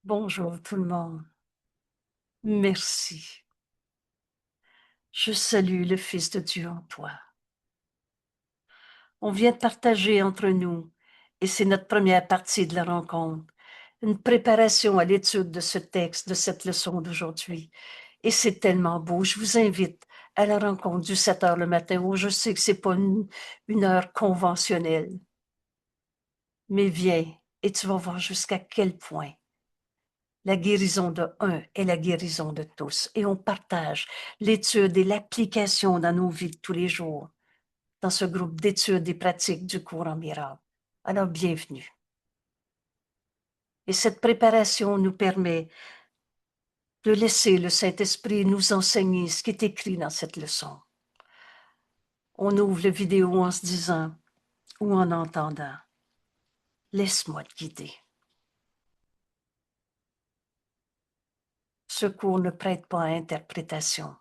Bonjour tout le monde. Merci. Je salue le Fils de Dieu en toi. On vient de partager entre nous, et c'est notre première partie de la rencontre, une préparation à l'étude de ce texte, de cette leçon d'aujourd'hui. Et c'est tellement beau. Je vous invite à la rencontre du 7 heures le matin, où je sais que c'est pas une heure conventionnelle. Mais viens, et tu vas voir jusqu'à quel point la guérison de un est la guérison de tous. Et on partage l'étude et l'application dans nos vies de tous les jours, dans ce groupe d'études et pratiques du cours en miracle. Alors, bienvenue. Et cette préparation nous permet de laisser le Saint-Esprit nous enseigner ce qui est écrit dans cette leçon. On ouvre la vidéo en se disant ou en entendant, laisse-moi te guider. Ce cours ne prête pas à interprétation.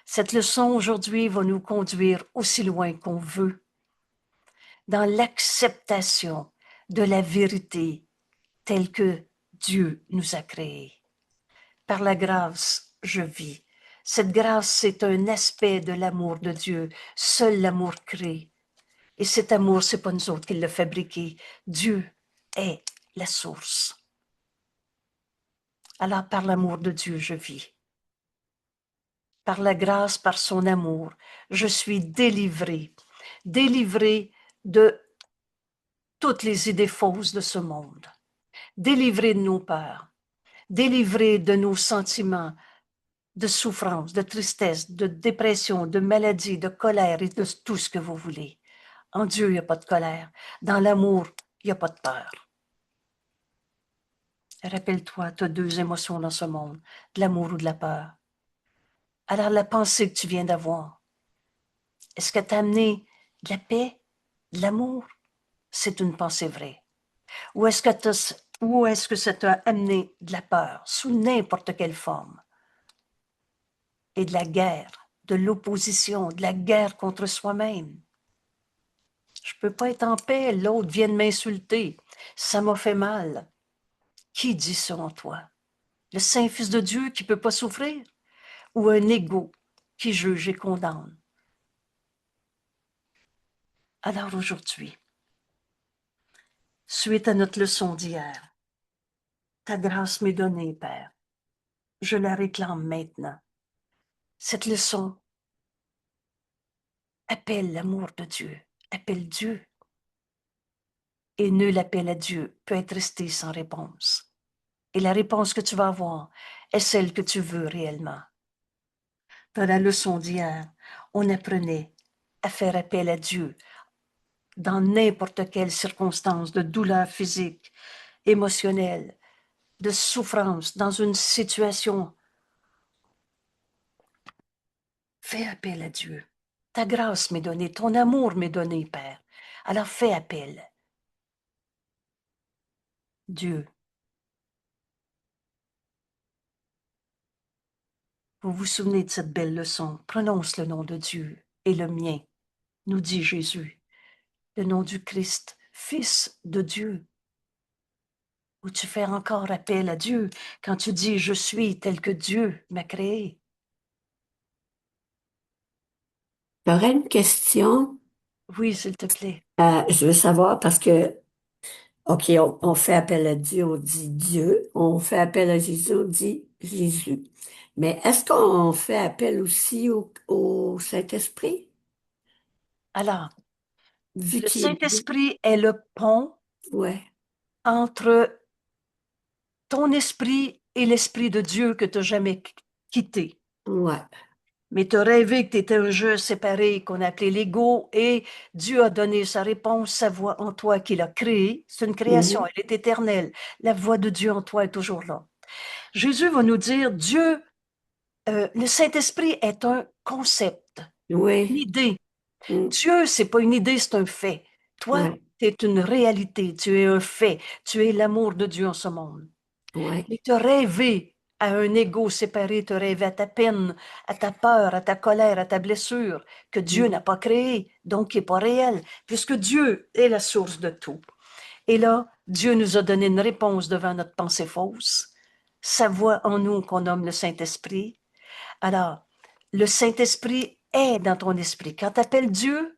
Cette leçon aujourd'hui va nous conduire aussi loin qu'on veut dans l'acceptation de la vérité telle que Dieu nous a créés. Par la grâce, je vis. Cette grâce, c'est un aspect de l'amour de Dieu. Seul l'amour crée. Et cet amour, c'est pas nous autres qui l'a fabriqué. Dieu est la source. Alors, par l'amour de Dieu, je vis. Par la grâce, par son amour, je suis délivré. Délivré de toutes les idées fausses de ce monde. Délivré de nos peurs. Délivré de nos sentiments de souffrance, de tristesse, de dépression, de maladie, de colère et de tout ce que vous voulez. En Dieu, il n'y a pas de colère. Dans l'amour, il n'y a pas de peur. Rappelle-toi, tu as deux émotions dans ce monde, de l'amour ou de la peur. Alors, la pensée que tu viens d'avoir, est-ce que t'a amené de la paix, de l'amour? C'est une pensée vraie. Ou est-ce que ça t'a amené de la peur, sous n'importe quelle forme? Et de la guerre, de l'opposition, de la guerre contre soi-même. Je peux pas être en paix, l'autre vient de m'insulter. Ça m'a fait mal. Qui dit ça en toi? Le Saint-Fils de Dieu qui peut pas souffrir? Ou un égo qui juge et condamne? Alors aujourd'hui, suite à notre leçon d'hier, ta grâce m'est donnée, Père. Je la réclame maintenant. Cette leçon appelle l'amour de Dieu, appelle Dieu. Et nul appel à Dieu peut être resté sans réponse. Et la réponse que tu vas avoir est celle que tu veux réellement. Dans la leçon d'hier, on apprenait à faire appel à Dieu dans n'importe quelle circonstance de douleur physique, émotionnelle, de souffrance, dans une situation. Fais appel à Dieu. Ta grâce m'est donnée, ton amour m'est donné, Père. Alors fais appel. Dieu. Vous vous souvenez de cette belle leçon? Prononce le nom de Dieu et le mien, nous dit Jésus. Le nom du Christ, Fils de Dieu. Ou tu fais encore appel à Dieu quand tu dis « Je suis tel que Dieu m'a créé ». J'aurais une question. Oui, s'il te plaît. Je veux savoir parce que, OK, on fait appel à Dieu, on dit Dieu. On fait appel à Jésus, on dit Jésus. Mais est-ce qu'on fait appel aussi au Saint-Esprit? Alors, Vu le qu'il est Dieu? Saint-Esprit est le pont Ouais, entre ton esprit et l'Esprit de Dieu que tu n'as jamais quitté. ouais. Mais tu as rêvé que tu étais un jeu séparé qu'on appelait l'ego et Dieu a donné sa réponse, sa voix en toi qu'il a créée. C'est une création, Mhm. elle est éternelle. La voix de Dieu en toi est toujours là. Jésus va nous dire, le Saint-Esprit est un concept, une Oui, idée. mm, Dieu, c'est pas une idée, c'est un fait. Toi, ouais, tu es une réalité, tu es un fait. Tu es l'amour de Dieu en ce monde. ouais. Mais te rêver à un ego séparé, te rêver à ta peine, à ta peur, à ta colère, à ta blessure, que Dieu n'a Mm, pas créé, donc qui n'est pas réel, puisque Dieu est la source de tout. Et là, Dieu nous a donné une réponse devant notre pensée fausse. Sa voix en nous qu'on nomme le Saint-Esprit. Alors, le Saint-Esprit est dans ton esprit. Quand tu appelles Dieu,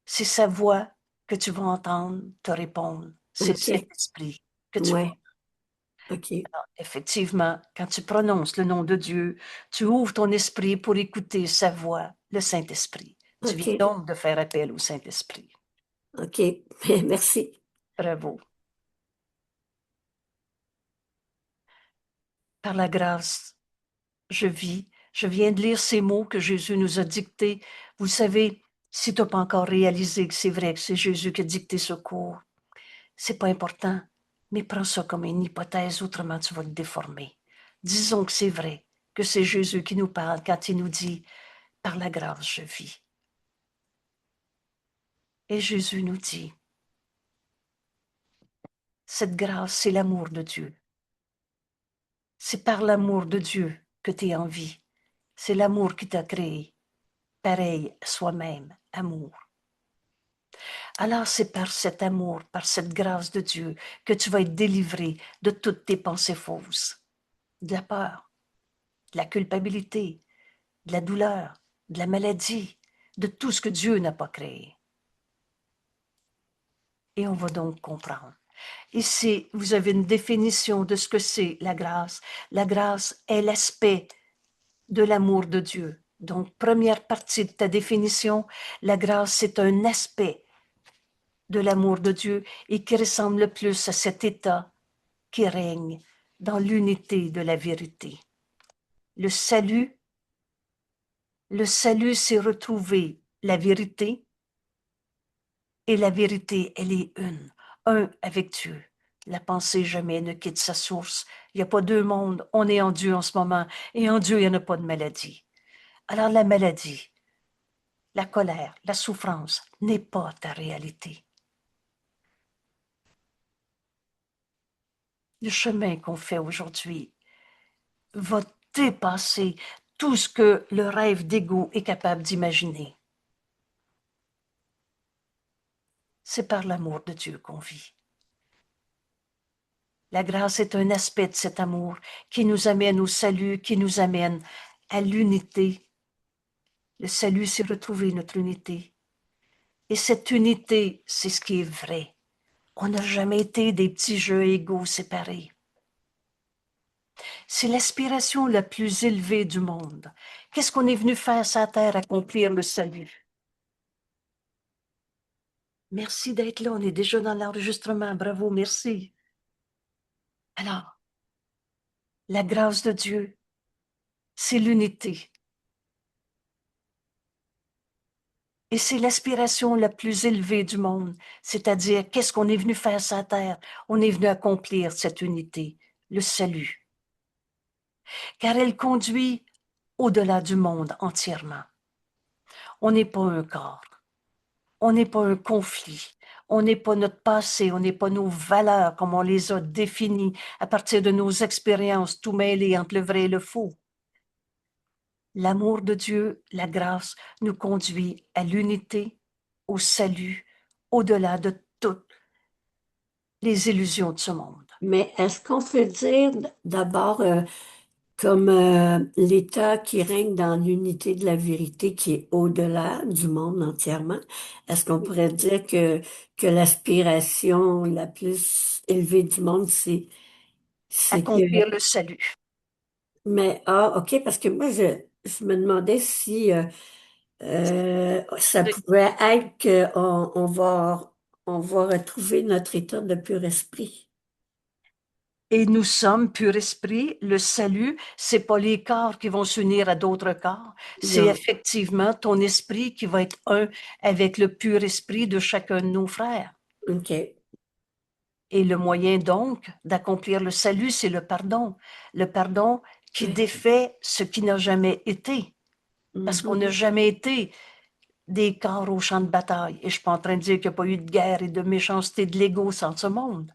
c'est sa voix que tu vas entendre te répondre. C'est le OK. Saint-Esprit que tu vois. Ouais. OK. Effectivement, quand tu prononces le nom de Dieu, tu ouvres ton esprit pour écouter sa voix, le Saint-Esprit. Tu viens OK. donc de faire appel au Saint-Esprit. OK. Merci. Bravo. Par la grâce, je vis. Je viens de lire ces mots que Jésus nous a dictés. Vous savez, si tu n'as pas encore réalisé que c'est vrai que c'est Jésus qui a dicté ce cours, c'est pas important, mais prends ça comme une hypothèse, autrement tu vas le déformer. Disons que c'est vrai, que c'est Jésus qui nous parle quand il nous dit « Par la grâce, je vis ». Et Jésus nous dit, cette grâce, c'est l'amour de Dieu. C'est par l'amour de Dieu que tu es en vie. C'est l'amour qui t'a créé. Pareil, soi-même, amour. Alors c'est par cet amour, par cette grâce de Dieu, que tu vas être délivré de toutes tes pensées fausses, de la peur, de la culpabilité, de la douleur, de la maladie, de tout ce que Dieu n'a pas créé. Et on va donc comprendre. Ici, vous avez une définition de ce que c'est la grâce. La grâce est l'aspect de l'amour de Dieu. Donc, première partie de ta définition, la grâce, c'est un aspect de l'amour de Dieu et qui ressemble le plus à cet état qui règne dans l'unité de la vérité. Le salut, c'est retrouver la vérité et la vérité, elle est une, un avec Dieu. La pensée jamais ne quitte sa source. Il n'y a pas deux mondes. On est en Dieu en ce moment et en Dieu, il n'y en a pas de maladie. Alors la maladie, la colère, la souffrance n'est pas ta réalité. Le chemin qu'on fait aujourd'hui va dépasser tout ce que le rêve d'ego est capable d'imaginer. C'est par l'amour de Dieu qu'on vit. La grâce est un aspect de cet amour qui nous amène au salut, qui nous amène à l'unité. Le salut, c'est retrouver notre unité. Et cette unité, c'est ce qui est vrai. On n'a jamais été des petits jeux égaux séparés. C'est l'aspiration la plus élevée du monde. Qu'est-ce qu'on est venu faire sur la terre, accomplir le salut? Merci d'être là, on est déjà dans l'enregistrement. Bravo, merci. Alors, la grâce de Dieu, c'est l'unité. Et c'est l'aspiration la plus élevée du monde, c'est-à-dire qu'est-ce qu'on est venu faire sur la terre? On est venu accomplir cette unité, le salut. Car elle conduit au-delà du monde entièrement. On n'est pas un corps, on n'est pas un conflit, on n'est pas notre passé, on n'est pas nos valeurs comme on les a définies à partir de nos expériences tout mêlées entre le vrai et le faux. L'amour de Dieu, la grâce, nous conduit à l'unité, au salut, au-delà de toutes les illusions de ce monde. Mais est-ce qu'on peut dire d'abord comme l'État qui règne dans l'unité de la vérité qui est au-delà du monde entièrement, est-ce qu'on pourrait dire que l'aspiration la plus élevée du monde, c'est que... Accomplir le salut. Mais, ah, OK, parce que moi, je me demandais si ça pouvait être on va retrouver notre état de pur esprit. Et nous sommes pur esprit. Le salut, c'est pas les corps qui vont s'unir à d'autres corps. C'est Non, effectivement ton esprit qui va être un avec le pur esprit de chacun de nos frères. OK. Et le moyen donc d'accomplir le salut, c'est le pardon. Le pardon qui Ouais. défait ce qui n'a jamais été. Parce qu'on Mhm. n'a jamais été des corps au champ de bataille. Et je ne suis pas en train de dire qu'il n'y a pas eu de guerre et de méchanceté de l'ego sans ce monde.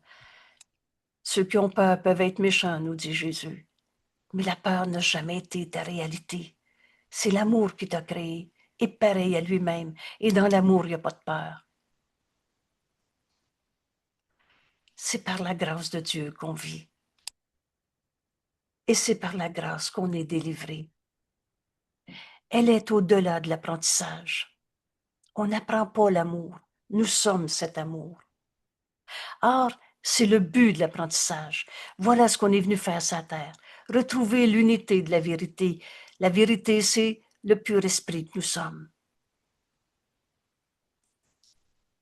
Ceux qui ont peur peuvent être méchants, nous dit Jésus. Mais la peur n'a jamais été ta réalité. C'est l'amour qui t'a créé, et pareil à lui-même. Et dans l'amour, il n'y a pas de peur. C'est par la grâce de Dieu qu'on vit. Et c'est par la grâce qu'on est délivré. Elle est au-delà de l'apprentissage. On n'apprend pas l'amour. Nous sommes cet amour. Or, c'est le but de l'apprentissage. Voilà ce qu'on est venu faire sur la terre. Retrouver l'unité de la vérité. La vérité, c'est le pur esprit que nous sommes.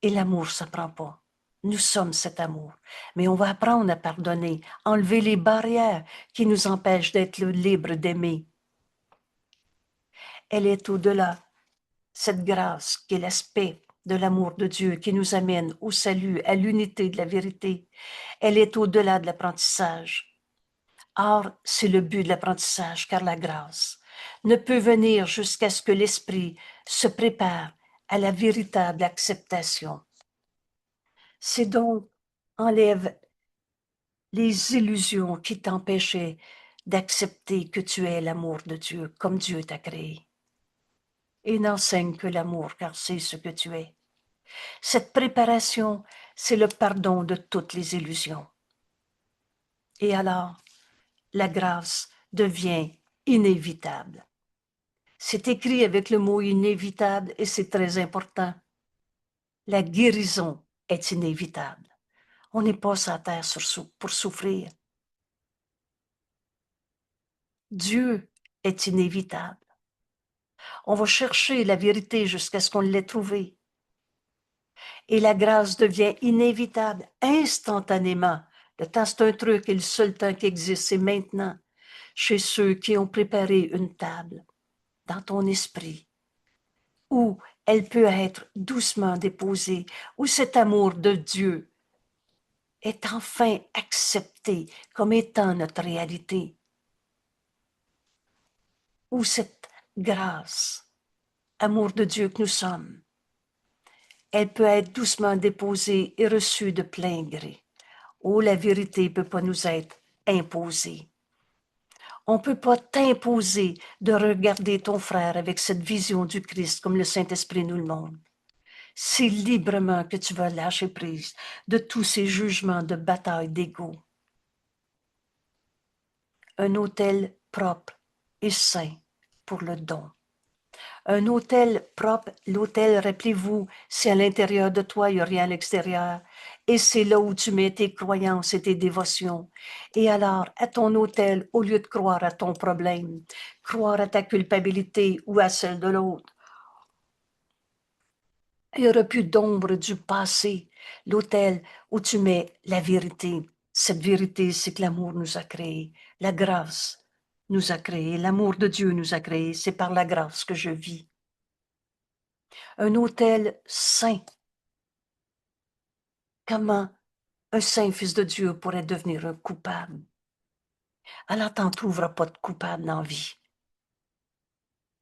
Et l'amour, ça prend pas. Nous sommes cet amour. Mais on va apprendre à pardonner, enlever les barrières qui nous empêchent d'être libres d'aimer. Elle est au-delà. Cette grâce qui est l'aspect de l'amour de Dieu qui nous amène au salut, à l'unité de la vérité. Elle est au-delà de l'apprentissage. Or, c'est le but de l'apprentissage, car la grâce ne peut venir jusqu'à ce que l'esprit se prépare à la véritable acceptation. C'est donc enlève les illusions qui t'empêchaient d'accepter que tu es l'amour de Dieu comme Dieu t'a créé. Et n'enseigne que l'amour, car c'est ce que tu es. Cette préparation, c'est le pardon de toutes les illusions. Et alors, la grâce devient inévitable. C'est écrit avec le mot inévitable et c'est très important. La guérison est inévitable. On n'est pas sur la terre pour souffrir. Dieu est inévitable. On va chercher la vérité jusqu'à ce qu'on l'ait trouvée. Et la grâce devient inévitable instantanément. Le temps, c'est un truc et le seul temps qui existe, c'est maintenant. Chez ceux qui ont préparé une table dans ton esprit, où elle peut être doucement déposée, où cet amour de Dieu est enfin accepté comme étant notre réalité, où cette grâce, amour de Dieu que nous sommes, elle peut être doucement déposée et reçue de plein gré. Oh, la vérité ne peut pas nous être imposée. On ne peut pas t'imposer de regarder ton frère avec cette vision du Christ comme le Saint-Esprit nous le montre. C'est librement que tu vas lâcher prise de tous ces jugements de bataille d'ego. Un autel propre et saint pour le don. Un autel propre, l'autel, rappelez-vous, c'est à l'intérieur de toi, il n'y a rien à l'extérieur. Et c'est là où tu mets tes croyances et tes dévotions. Et alors, à ton autel, au lieu de croire à ton problème, croire à ta culpabilité ou à celle de l'autre, il n'y aura plus d'ombre du passé. L'autel où tu mets la vérité. Cette vérité, c'est que l'amour nous a créés. La grâce nous a créés. L'amour de Dieu nous a créés. C'est par la grâce que je vis. Un autel saint. Comment un saint fils de Dieu pourrait devenir un coupable? Alors, t'en trouveras pas de coupable dans la vie.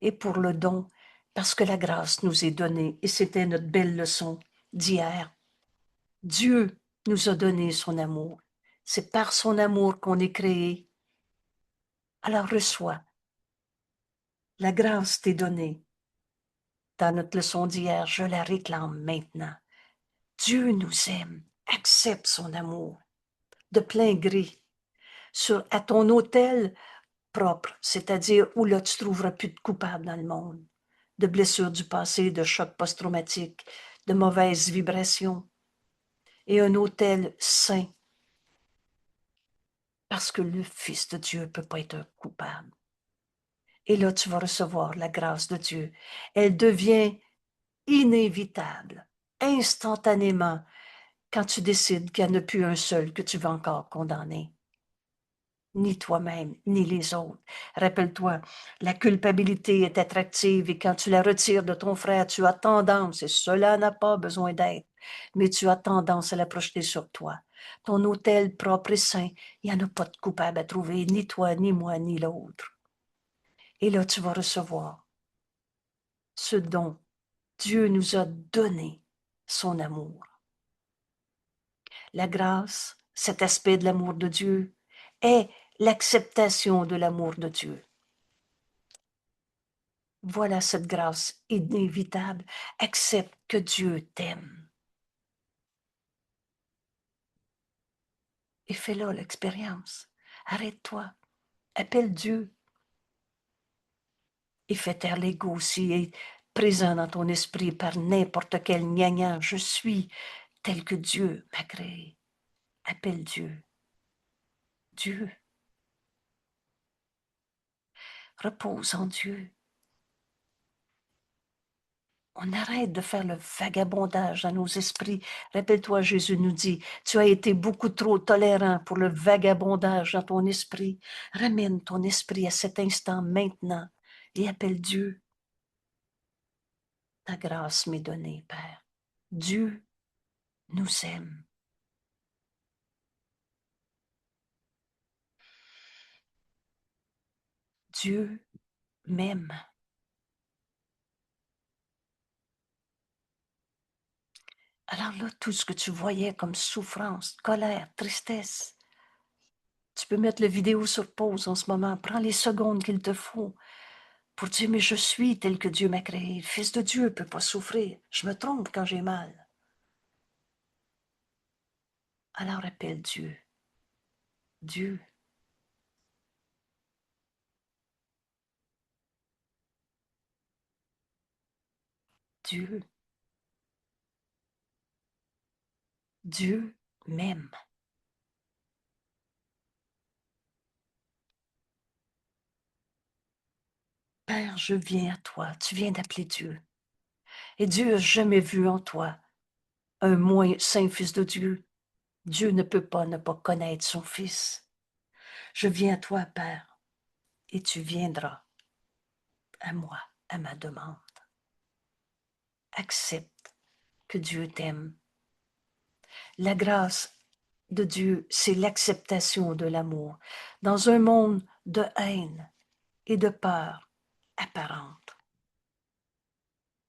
Et pour le don, parce que la grâce nous est donnée, et c'était notre belle leçon d'hier. Dieu nous a donné son amour. C'est par son amour qu'on est créé. Alors reçois. La grâce t'est donnée. Dans notre leçon d'hier, je la réclame maintenant. Dieu nous aime. Accepte son amour de plein gré. À ton autel propre, c'est-à-dire où là tu trouveras plus de coupables dans le monde, de blessures du passé, de chocs post-traumatiques, de mauvaises vibrations, et un autel saint, parce que le Fils de Dieu ne peut pas être un coupable. Et là, tu vas recevoir la grâce de Dieu. Elle devient inévitable, instantanément, quand tu décides qu'il n'y en a plus un seul que tu vas encore condamner. Ni toi-même, ni les autres. Rappelle-toi, la culpabilité est attractive et quand tu la retires de ton frère, tu as tendance, et cela n'a pas besoin d'être, mais tu as tendance à la projeter sur toi. Ton autel propre et saint, il n'y en a pas de coupable à trouver, ni toi, ni moi, ni l'autre. Et là, tu vas recevoir ce dont Dieu nous a donné, son amour. La grâce, cet aspect de l'amour de Dieu, est l'acceptation de l'amour de Dieu. Voilà cette grâce inévitable. Accepte que Dieu t'aime. et fais-là l'expérience. Arrête-toi, appelle Dieu et fais taire l'ego aussi est présent dans ton esprit par n'importe quel gna-gna. Je suis tel que Dieu m'a créé. Appelle Dieu. Dieu. Repose en Dieu. On arrête de faire le vagabondage dans nos esprits. Rappelle-toi, Jésus nous dit, tu as été beaucoup trop tolérant pour le vagabondage dans ton esprit. Ramène ton esprit à cet instant maintenant et appelle Dieu. Ta grâce m'est donnée, Père. Dieu nous aime. Dieu m'aime. Alors là, tout ce que tu voyais comme souffrance, colère, tristesse, tu peux mettre la vidéo sur pause en ce moment. Prends les secondes qu'il te faut pour dire, mais je suis tel que Dieu m'a créé. Le Fils de Dieu ne peut pas souffrir. Je me trompe quand j'ai mal. Alors appelle Dieu. Dieu. Dieu. Dieu m'aime. Père, je viens à toi. Tu viens d'appeler Dieu. Et Dieu n'a jamais vu en toi un moins saint Fils de Dieu. Dieu ne peut pas ne pas connaître son Fils. Je viens à toi, Père, et tu viendras à moi, à ma demande. Accepte que Dieu t'aime. La grâce de Dieu, c'est l'acceptation de l'amour dans un monde de haine et de peur apparente.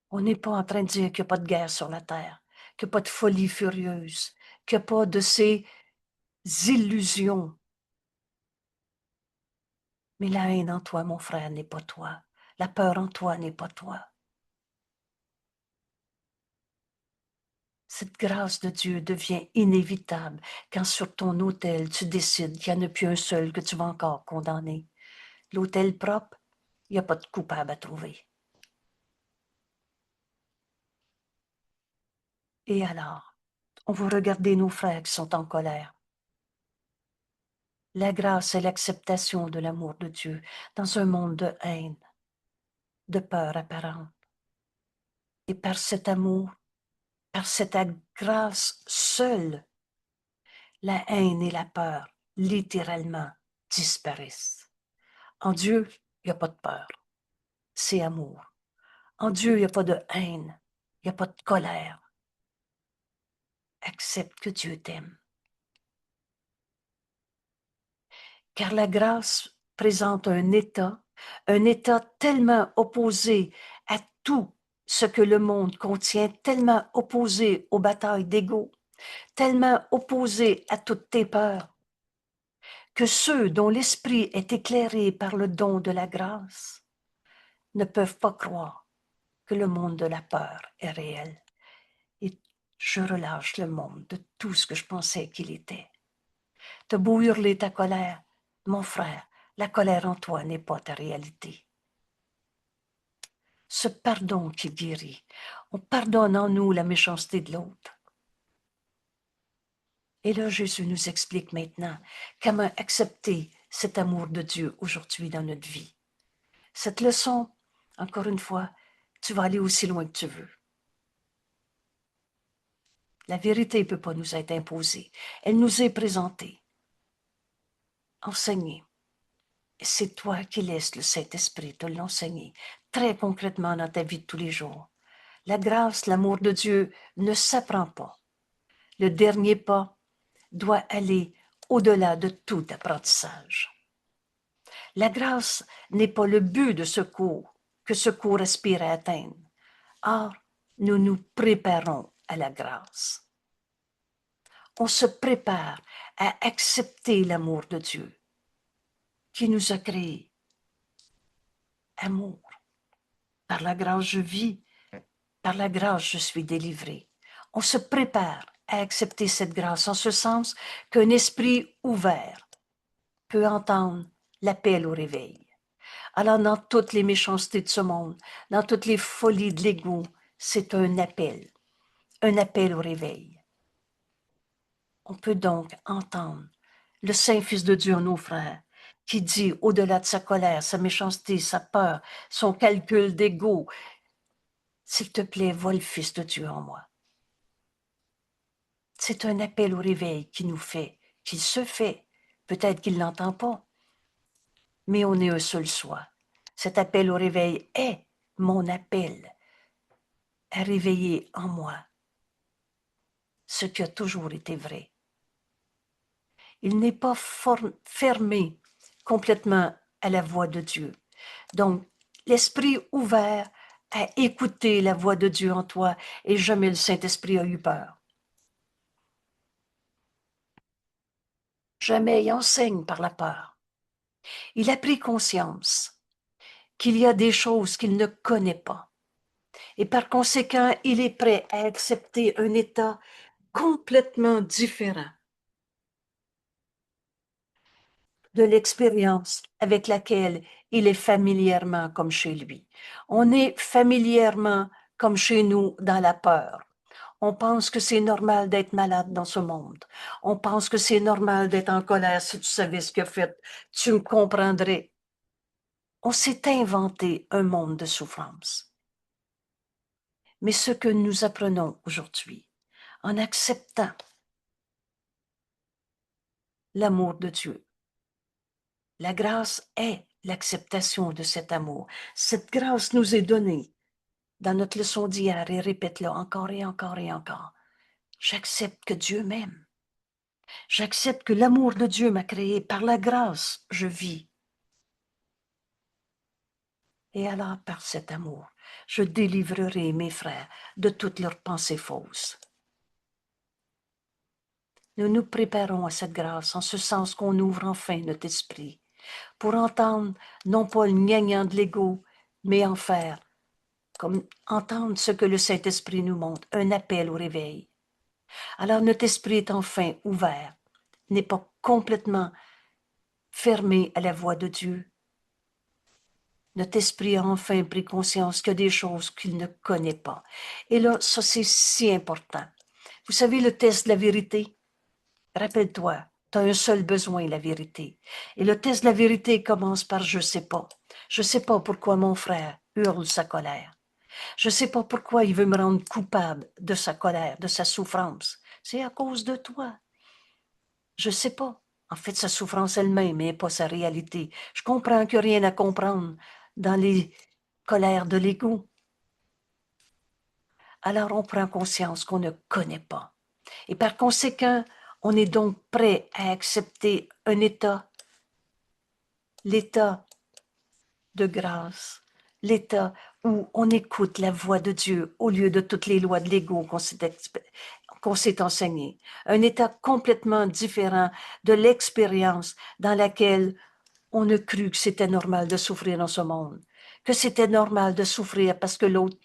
On n'est pas en train de dire qu'il n'y a pas de guerre sur la terre, qu'il n'y a pas de folie furieuse, qu'il n'y a pas de ces illusions. Mais la haine en toi, mon frère, n'est pas toi. La peur en toi n'est pas toi. Cette grâce de Dieu devient inévitable quand sur ton autel, tu décides qu'il n'y en a plus un seul que tu vas encore condamner. L'autel propre, il n'y a pas de coupable à trouver. Et alors, on va regarder nos frères qui sont en colère. La grâce et l'acceptation de l'amour de Dieu dans un monde de haine, de peur apparente. Et par cet amour, par cette grâce seule, la haine et la peur, littéralement, disparaissent. En Dieu, il n'y a pas de peur. C'est amour. En Dieu, il n'y a pas de haine. Il n'y a pas de colère. Accepte que Dieu t'aime. Car la grâce présente un état tellement opposé à tout ce que le monde contient, tellement opposé aux batailles d'ego, tellement opposé à toutes tes peurs, que ceux dont l'esprit est éclairé par le don de la grâce ne peuvent pas croire que le monde de la peur est réel. Et je relâche le monde de tout ce que je pensais qu'il était. T'as beau hurler ta colère, mon frère, la colère en toi n'est pas ta réalité. Ce pardon qui guérit, on pardonne en nous la méchanceté de l'autre. Et là, Jésus nous explique maintenant comment accepter cet amour de Dieu aujourd'hui dans notre vie. Cette leçon, encore une fois, tu vas aller aussi loin que tu veux. La vérité ne peut pas nous être imposée. Elle nous est présentée, enseignée. Et c'est toi qui laisses le Saint-Esprit te l'enseigner très concrètement dans ta vie de tous les jours. La grâce, l'amour de Dieu ne s'apprend pas. Le dernier pas doit aller au-delà de tout apprentissage. La grâce n'est pas le but de ce cours que ce cours aspire à atteindre. Or, nous nous préparons à la grâce. On se prépare à accepter l'amour de Dieu qui nous a créés. Amour. Par la grâce, je vis. Par la grâce, je suis délivré. On se prépare à accepter cette grâce, en ce sens qu'un esprit ouvert peut entendre l'appel au réveil. Alors, dans toutes les méchancetés de ce monde, dans toutes les folies de l'ego, c'est un appel au réveil. On peut donc entendre le Saint-Fils de Dieu en nos frères, qui dit, au-delà de sa colère, sa méchanceté, sa peur, son calcul d'ego, s'il te plaît, vois le Fils de Dieu en moi. C'est un appel au réveil qui nous fait, qu'il se fait. Peut-être qu'il ne l'entend pas, mais on est un seul soi. Cet appel au réveil est mon appel à réveiller en moi ce qui a toujours été vrai. Il n'est pas fermé complètement à la voix de Dieu. Donc, l'esprit ouvert à écouter la voix de Dieu en toi, et jamais le Saint-Esprit a eu peur. Jamais il enseigne par la peur. Il a pris conscience qu'il y a des choses qu'il ne connaît pas. Et par conséquent, il est prêt à accepter un état complètement différent de l'expérience avec laquelle il est familièrement comme chez lui. On est familièrement comme chez nous dans la peur. On pense que c'est normal d'être malade dans ce monde. On pense que c'est normal d'être en colère. Si tu savais ce qu'il a fait, tu me comprendrais. On s'est inventé un monde de souffrance. Mais ce que nous apprenons aujourd'hui, en acceptant l'amour de Dieu, la grâce est l'acceptation de cet amour. Cette grâce nous est donnée dans notre leçon d'hier, et répète-le encore et encore et encore. J'accepte que Dieu m'aime. J'accepte que l'amour de Dieu m'a créé. Par la grâce, je vis. Et alors, par cet amour, je délivrerai mes frères de toutes leurs pensées fausses. Nous nous préparons à cette grâce en ce sens qu'on ouvre enfin notre esprit pour entendre non pas le gnangnan de l'ego, mais en faire, comme entendre ce que le Saint-Esprit nous montre, un appel au réveil. Alors notre esprit est enfin ouvert, n'est pas complètement fermé à la voix de Dieu. Notre esprit a enfin pris conscience qu'il y a des choses qu'il ne connaît pas. Et là, ça c'est si important. Vous savez, le test de la vérité, rappelle-toi, tu as un seul besoin, la vérité. Et le test de la vérité commence par je sais pas. Je sais pas pourquoi mon frère hurle sa colère. Je sais pas pourquoi il veut me rendre coupable de sa colère, de sa souffrance. C'est à cause de toi. Je sais pas. En fait, sa souffrance elle-même n'est pas sa réalité. Je comprends qu'il n'y a rien à comprendre dans les colères de l'ego. Alors on prend conscience qu'on ne connaît pas. Et par conséquent, on est donc prêt à accepter un état, l'état de grâce, l'état où on écoute la voix de Dieu au lieu de toutes les lois de l'ego qu'on s'est enseigné. Un état complètement différent de l'expérience dans laquelle on a cru que c'était normal de souffrir dans ce monde, que c'était normal de souffrir parce que l'autre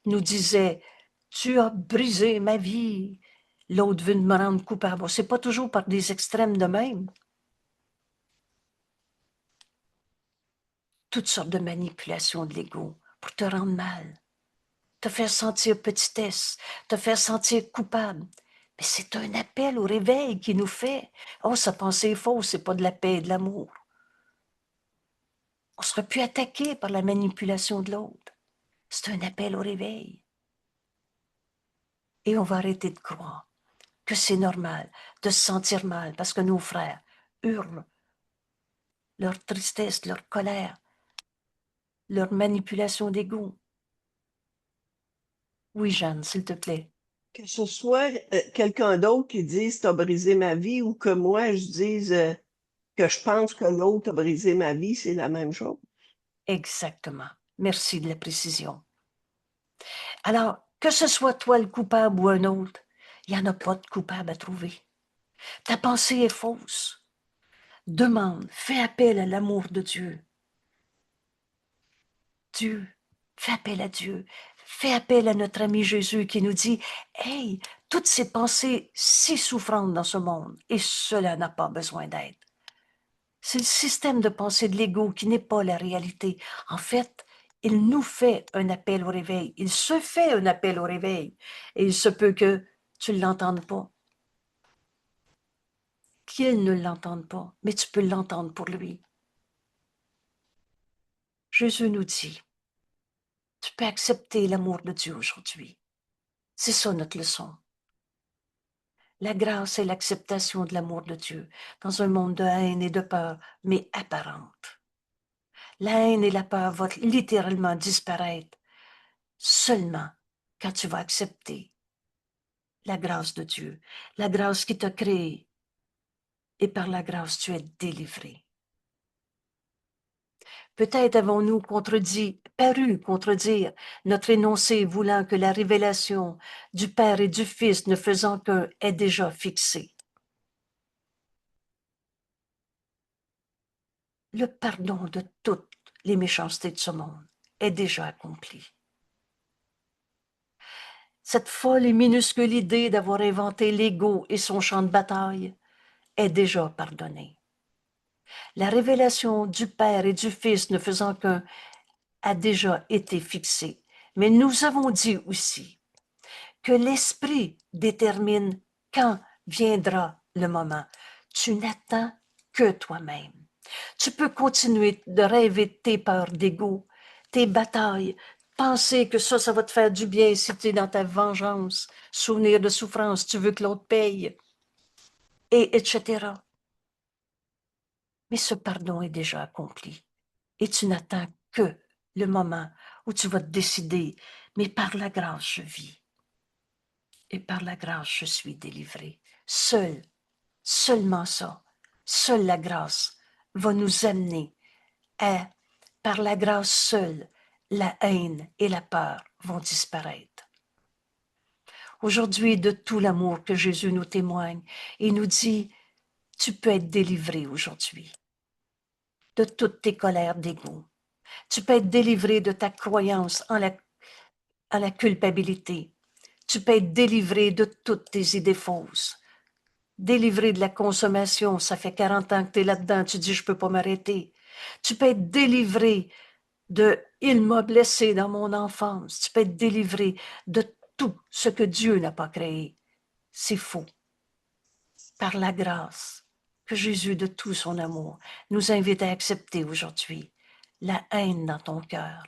nous disait « Tu as brisé ma vie ». L'autre veut me rendre coupable. C'est pas toujours par des extrêmes de même. Toutes sortes de manipulations de l'ego pour te rendre mal, te faire sentir petitesse, te faire sentir coupable. Mais c'est un appel au réveil qui nous fait. Oh, sa pensée est fausse, c'est pas de la paix et de l'amour. On serait plus attaqué par la manipulation de l'autre. C'est un appel au réveil. Et on va arrêter de croire que c'est normal de se sentir mal parce que nos frères hurlent leur tristesse, leur colère, leur manipulation d'ego. Oui, Jeanne, s'il te plaît. Que ce soit quelqu'un d'autre qui dise t'as brisé ma vie ou que moi je dise que je pense que l'autre a brisé ma vie, c'est la même chose. Exactement. Merci de la précision. Alors, que ce soit toi le coupable ou un autre, il n'y en a pas de coupable à trouver. Ta pensée est fausse. Demande, fais appel à l'amour de Dieu. Dieu, fais appel à Dieu. Fais appel à notre ami Jésus qui nous dit « Hey, toutes ces pensées si souffrantes dans ce monde, et cela n'a pas besoin d'aide. C'est le système de pensée de l'ego qui n'est pas la réalité. En fait, il nous fait un appel au réveil. Il se fait un appel au réveil. Et il se peut que tu ne l'entendes pas. Qu'il ne l'entende pas, mais tu peux l'entendre pour lui. Jésus nous dit, tu peux accepter l'amour de Dieu aujourd'hui. C'est ça notre leçon. La grâce et l'acceptation de l'amour de Dieu dans un monde de haine et de peur, mais apparente. La haine et la peur vont littéralement disparaître seulement quand tu vas accepter la grâce de Dieu, la grâce qui t'a créé, et par la grâce tu es délivré. Peut-être avons-nous paru contredire notre énoncé voulant que la révélation du Père et du Fils ne faisant qu'un est déjà fixée. Le pardon de toutes les méchancetés de ce monde est déjà accompli. Cette folle et minuscule idée d'avoir inventé l'ego et son champ de bataille est déjà pardonnée. La révélation du Père et du Fils ne faisant qu'un a déjà été fixée. Mais nous avons dit aussi que l'Esprit détermine quand viendra le moment. Tu n'attends que toi-même. Tu peux continuer de rêver de tes peurs d'ego, tes batailles, penser que ça va te faire du bien si tu es dans ta vengeance, souvenir de souffrance, tu veux que l'autre paye, et etc. Mais ce pardon est déjà accompli et tu n'attends que le moment où tu vas te décider, mais par la grâce je vis et par la grâce je suis délivré. Seulement ça, seule la grâce va nous amener à, par la grâce seule, la haine et la peur vont disparaître. Aujourd'hui, de tout l'amour que Jésus nous témoigne, il nous dit, tu peux être délivré aujourd'hui de toutes tes colères d'ego. Tu peux être délivré de ta croyance en la culpabilité. Tu peux être délivré de toutes tes idées fausses. Délivré de la consommation, ça fait 40 ans que tu es là-dedans, tu dis je peux pas m'arrêter. Tu peux être délivré de il m'a blessé dans mon enfance. Tu peux être délivré de tout ce que Dieu n'a pas créé. C'est faux. Par la grâce que Jésus, de tout son amour, nous invite à accepter aujourd'hui la haine dans ton cœur,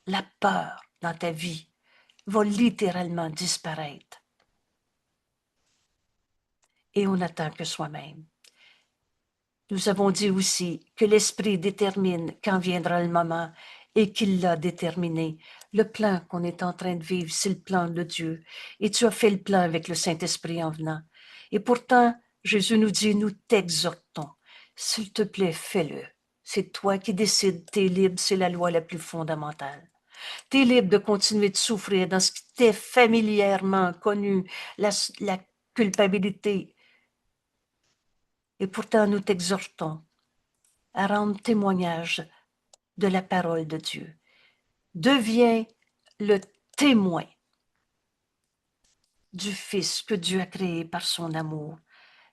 la peur dans ta vie va littéralement disparaître. Et on n'attend que soi-même. Nous avons dit aussi que l'Esprit détermine quand viendra le moment et qu'il l'a déterminé. Le plan qu'on est en train de vivre, c'est le plan de Dieu. Et tu as fait le plan avec le Saint-Esprit en venant. Et pourtant, Jésus nous dit, nous t'exhortons. S'il te plaît, fais-le. C'est toi qui décides, t'es libre, c'est la loi la plus fondamentale. T'es libre de continuer de souffrir dans ce qui t'est familièrement connu, la culpabilité. Et pourtant, nous t'exhortons à rendre témoignage de la parole de Dieu. Deviens le témoin du Fils que Dieu a créé par son amour.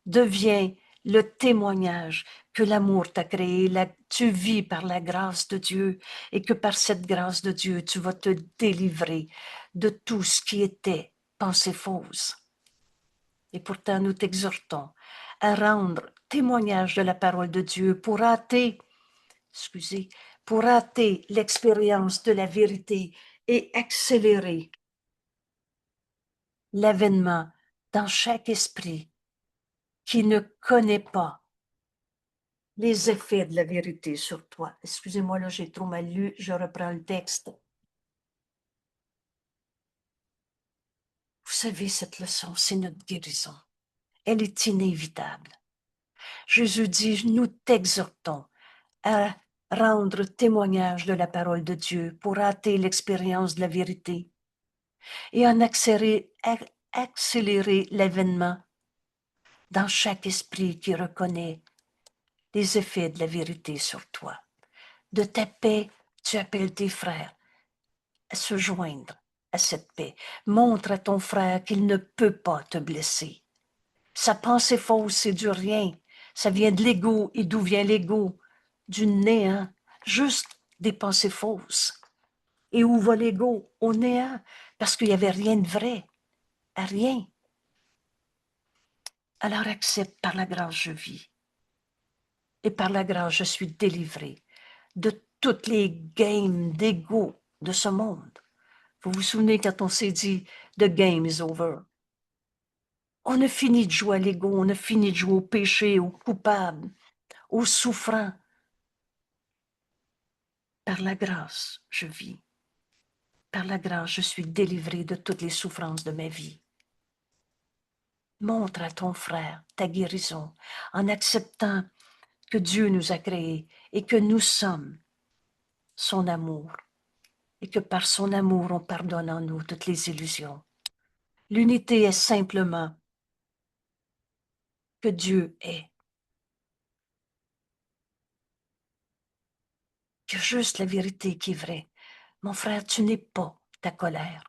Deviens le témoignage que l'amour t'a créé, tu vis par la grâce de Dieu et que par cette grâce de Dieu, tu vas te délivrer de tout ce qui était pensée fausse. Et pourtant, nous t'exhortons à rendre témoignage de la parole de Dieu pour hâter l'expérience de la vérité et accélérer l'avènement dans chaque esprit qui ne connaît pas les effets de la vérité sur toi. Excusez-moi, là, j'ai trop mal lu, je reprends le texte. Vous savez, cette leçon, c'est notre guérison. Elle est inévitable. Jésus dit, nous t'exhortons à rendre témoignage de la parole de Dieu pour hâter l'expérience de la vérité et en accélérer l'avènement dans chaque esprit qui reconnaît les effets de la vérité sur toi. De ta paix, tu appelles tes frères à se joindre à cette paix. Montre à ton frère qu'il ne peut pas te blesser. Sa pensée fausse, c'est du rien. Ça vient de l'ego. Et d'où vient l'ego? Du néant. Juste des pensées fausses. Et où va l'ego? Au néant. Parce qu'il n'y avait rien de vrai. À rien. Alors accepte, par la grâce je vis. Et par la grâce je suis délivré de toutes les games d'ego de ce monde. Vous vous souvenez quand on s'est dit « The game is over ». On a fini de jouer à l'ego, on a fini de jouer au péché, au coupable, au souffrant. Par la grâce, je vis. Par la grâce, je suis délivré de toutes les souffrances de ma vie. Montre à ton frère ta guérison en acceptant que Dieu nous a créés et que nous sommes son amour et que par son amour, on pardonne en nous toutes les illusions. L'unité est simplement que Dieu est. Que juste la vérité qui est vraie. Mon frère, tu n'es pas ta colère.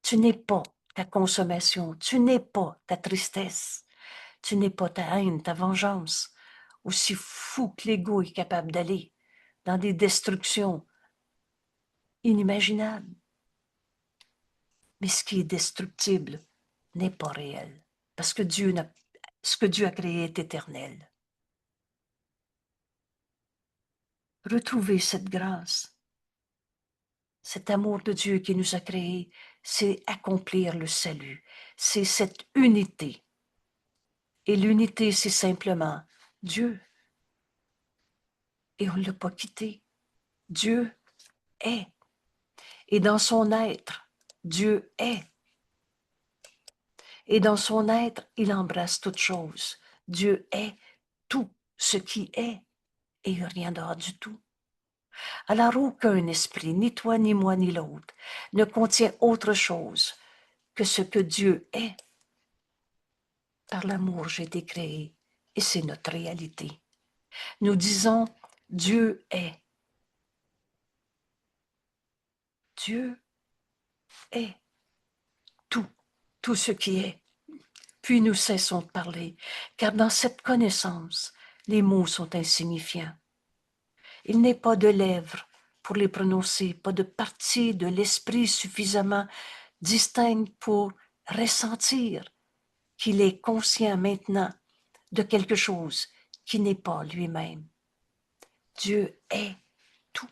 Tu n'es pas ta consommation. Tu n'es pas ta tristesse. Tu n'es pas ta haine, ta vengeance. Aussi fou que l'ego est capable d'aller dans des destructions inimaginables. Mais ce qui est destructible n'est pas réel. Parce que ce que Dieu a créé est éternel. Retrouver cette grâce, cet amour de Dieu qui nous a créés, c'est accomplir le salut. C'est cette unité. Et l'unité, c'est simplement Dieu. Et on ne l'a pas quitté. Dieu est. Et dans son être, Dieu est. Et dans son être, il embrasse toute chose. Dieu est tout ce qui est et rien d'autre du tout. Alors aucun esprit, ni toi, ni moi, ni l'autre, ne contient autre chose que ce que Dieu est. Par l'amour, j'ai été créé et c'est notre réalité. Nous disons, Dieu est. Dieu est tout, tout ce qui est. Puis nous cessons de parler, car dans cette connaissance, les mots sont insignifiants. Il n'est pas de lèvres pour les prononcer, pas de partie de l'esprit suffisamment distincte pour ressentir qu'il est conscient maintenant de quelque chose qui n'est pas lui-même. Dieu est tout,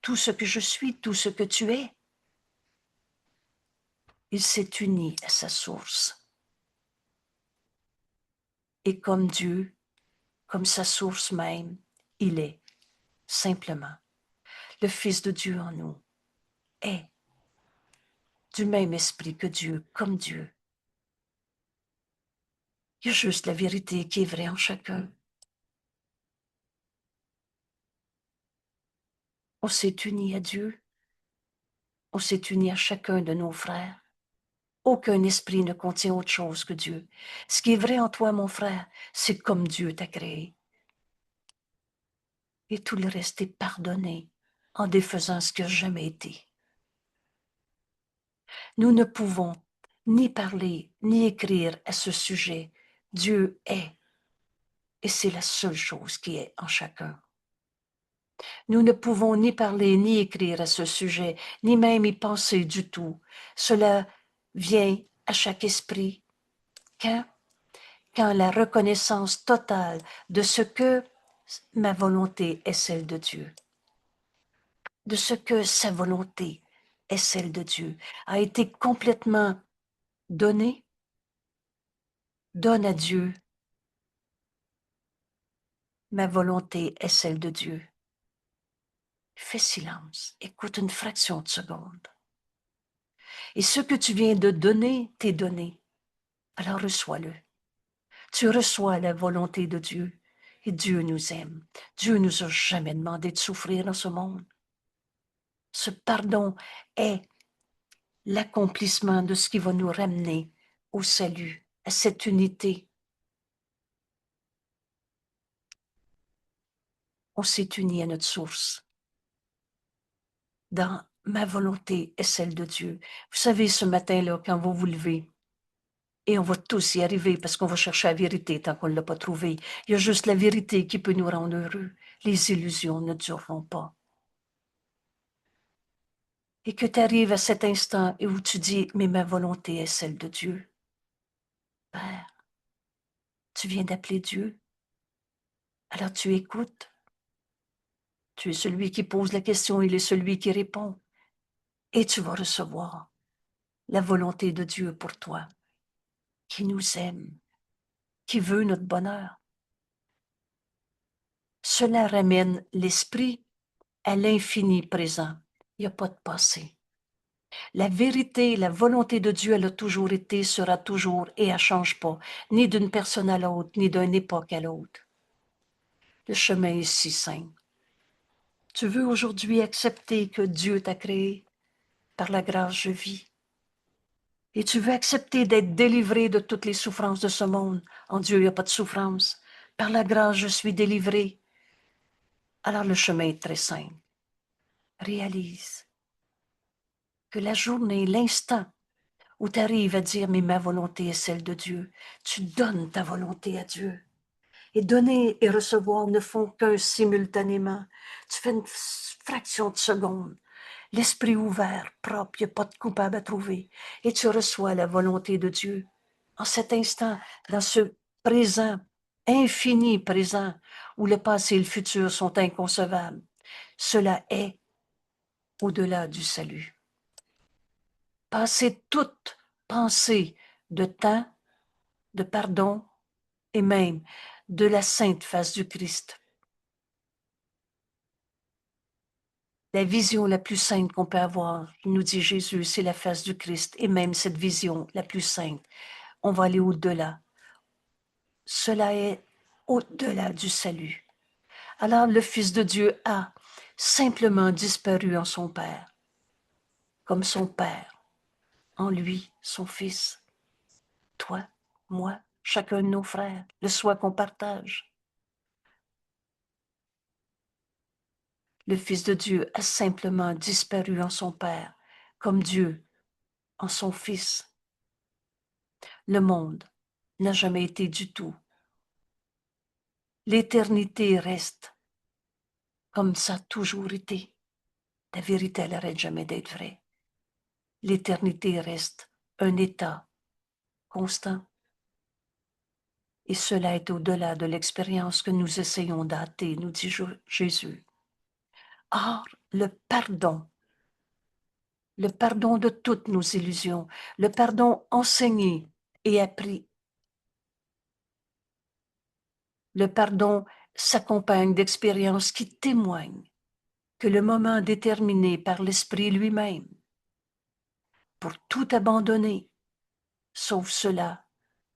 tout ce que je suis, tout ce que tu es. Il s'est uni à sa source. Et comme Dieu, comme sa source même, il est simplement le Fils de Dieu en nous, est du même esprit que Dieu, comme Dieu. Il y a juste la vérité qui est vraie en chacun. On s'est unis à Dieu. On s'est unis à chacun de nos frères. Aucun esprit ne contient autre chose que Dieu. Ce qui est vrai en toi, mon frère, c'est comme Dieu t'a créé. Et tout le reste est pardonné en défaisant ce qui n'a jamais été. Nous ne pouvons ni parler, ni écrire à ce sujet. Dieu est. Et c'est la seule chose qui est en chacun. Nous ne pouvons ni parler, ni écrire à ce sujet, ni même y penser du tout. Cela vient à chaque esprit. Quand la reconnaissance totale de ce que ma volonté est celle de Dieu, de ce que sa volonté est celle de Dieu, a été complètement donnée, donne à Dieu, ma volonté est celle de Dieu. Fais silence, écoute une fraction de seconde. Et ce que tu viens de donner, t'est donné. Alors reçois-le. Tu reçois la volonté de Dieu et Dieu nous aime. Dieu nous a jamais demandé de souffrir dans ce monde. Ce pardon est l'accomplissement de ce qui va nous ramener au salut, à cette unité. On s'est unis à notre source. Dans ma volonté est celle de Dieu. Vous savez, ce matin-là, quand vous vous levez, et on va tous y arriver parce qu'on va chercher la vérité tant qu'on ne l'a pas trouvée. Il y a juste la vérité qui peut nous rendre heureux. Les illusions ne dureront pas. Et que tu arrives à cet instant où tu dis, mais ma volonté est celle de Dieu. Père, tu viens d'appeler Dieu. Alors tu écoutes. Tu es celui qui pose la question, il est celui qui répond. Et tu vas recevoir la volonté de Dieu pour toi, qui nous aime, qui veut notre bonheur. Cela ramène l'esprit à l'infini présent. Il n'y a pas de passé. La vérité, la volonté de Dieu, elle a toujours été, sera toujours, et elle ne change pas, ni d'une personne à l'autre, ni d'une époque à l'autre. Le chemin est si simple. Tu veux aujourd'hui accepter que Dieu t'a créé? Par la grâce, je vis. Et tu veux accepter d'être délivré de toutes les souffrances de ce monde. En Dieu, il n'y a pas de souffrance. Par la grâce, je suis délivré. Alors le chemin est très simple. Réalise que la journée, l'instant où tu arrives à dire, mais ma volonté est celle de Dieu, tu donnes ta volonté à Dieu. Et donner et recevoir ne font qu'un simultanément. Tu fais une fraction de seconde. L'esprit ouvert, propre, il n'y a pas de coupable à trouver. Et tu reçois la volonté de Dieu. En cet instant, dans ce présent, infini présent, où le passé et le futur sont inconcevables, cela est au-delà du salut. Passer toute pensée de temps, de pardon et même de la sainte face du Christ. La vision la plus sainte qu'on peut avoir, nous dit Jésus, c'est la face du Christ. Et même cette vision la plus sainte, on va aller au-delà. Cela est au-delà du salut. Alors le Fils de Dieu a simplement disparu en son Père, comme son Père, en lui, son Fils. Toi, moi, chacun de nos frères, le soi qu'on partage. Le Fils de Dieu a simplement disparu en son Père, comme Dieu en son Fils. Le monde n'a jamais été du tout. L'éternité reste comme ça a toujours été. La vérité, elle n'arrête jamais d'être vraie. L'éternité reste un état constant. Et cela est au-delà de l'expérience que nous essayons d'hâter, nous dit Jésus. Or, le pardon de toutes nos illusions, le pardon enseigné et appris, le pardon s'accompagne d'expériences qui témoignent que le moment déterminé par l'Esprit lui-même pour tout abandonner, sauf cela,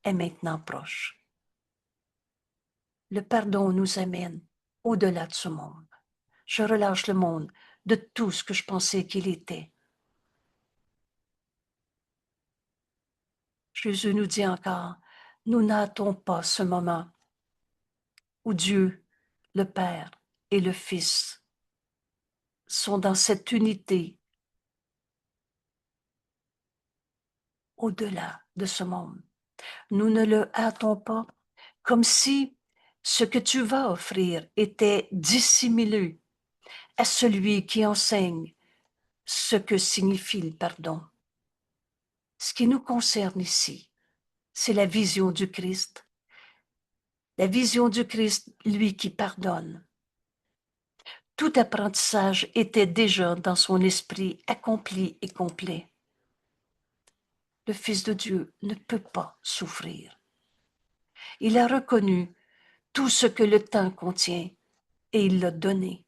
est maintenant proche. Le pardon nous amène au-delà de ce monde. Je relâche le monde de tout ce que je pensais qu'il était. Jésus nous dit encore, nous n'attendons pas ce moment où Dieu, le Père et le Fils sont dans cette unité au-delà de ce monde. Nous ne le hâtons pas comme si ce que tu vas offrir était dissimulé à celui qui enseigne ce que signifie le pardon. Ce qui nous concerne ici, c'est la vision du Christ. La vision du Christ, lui qui pardonne. Tout apprentissage était déjà dans son esprit accompli et complet. Le Fils de Dieu ne peut pas souffrir. Il a reconnu tout ce que le temps contient et il l'a donné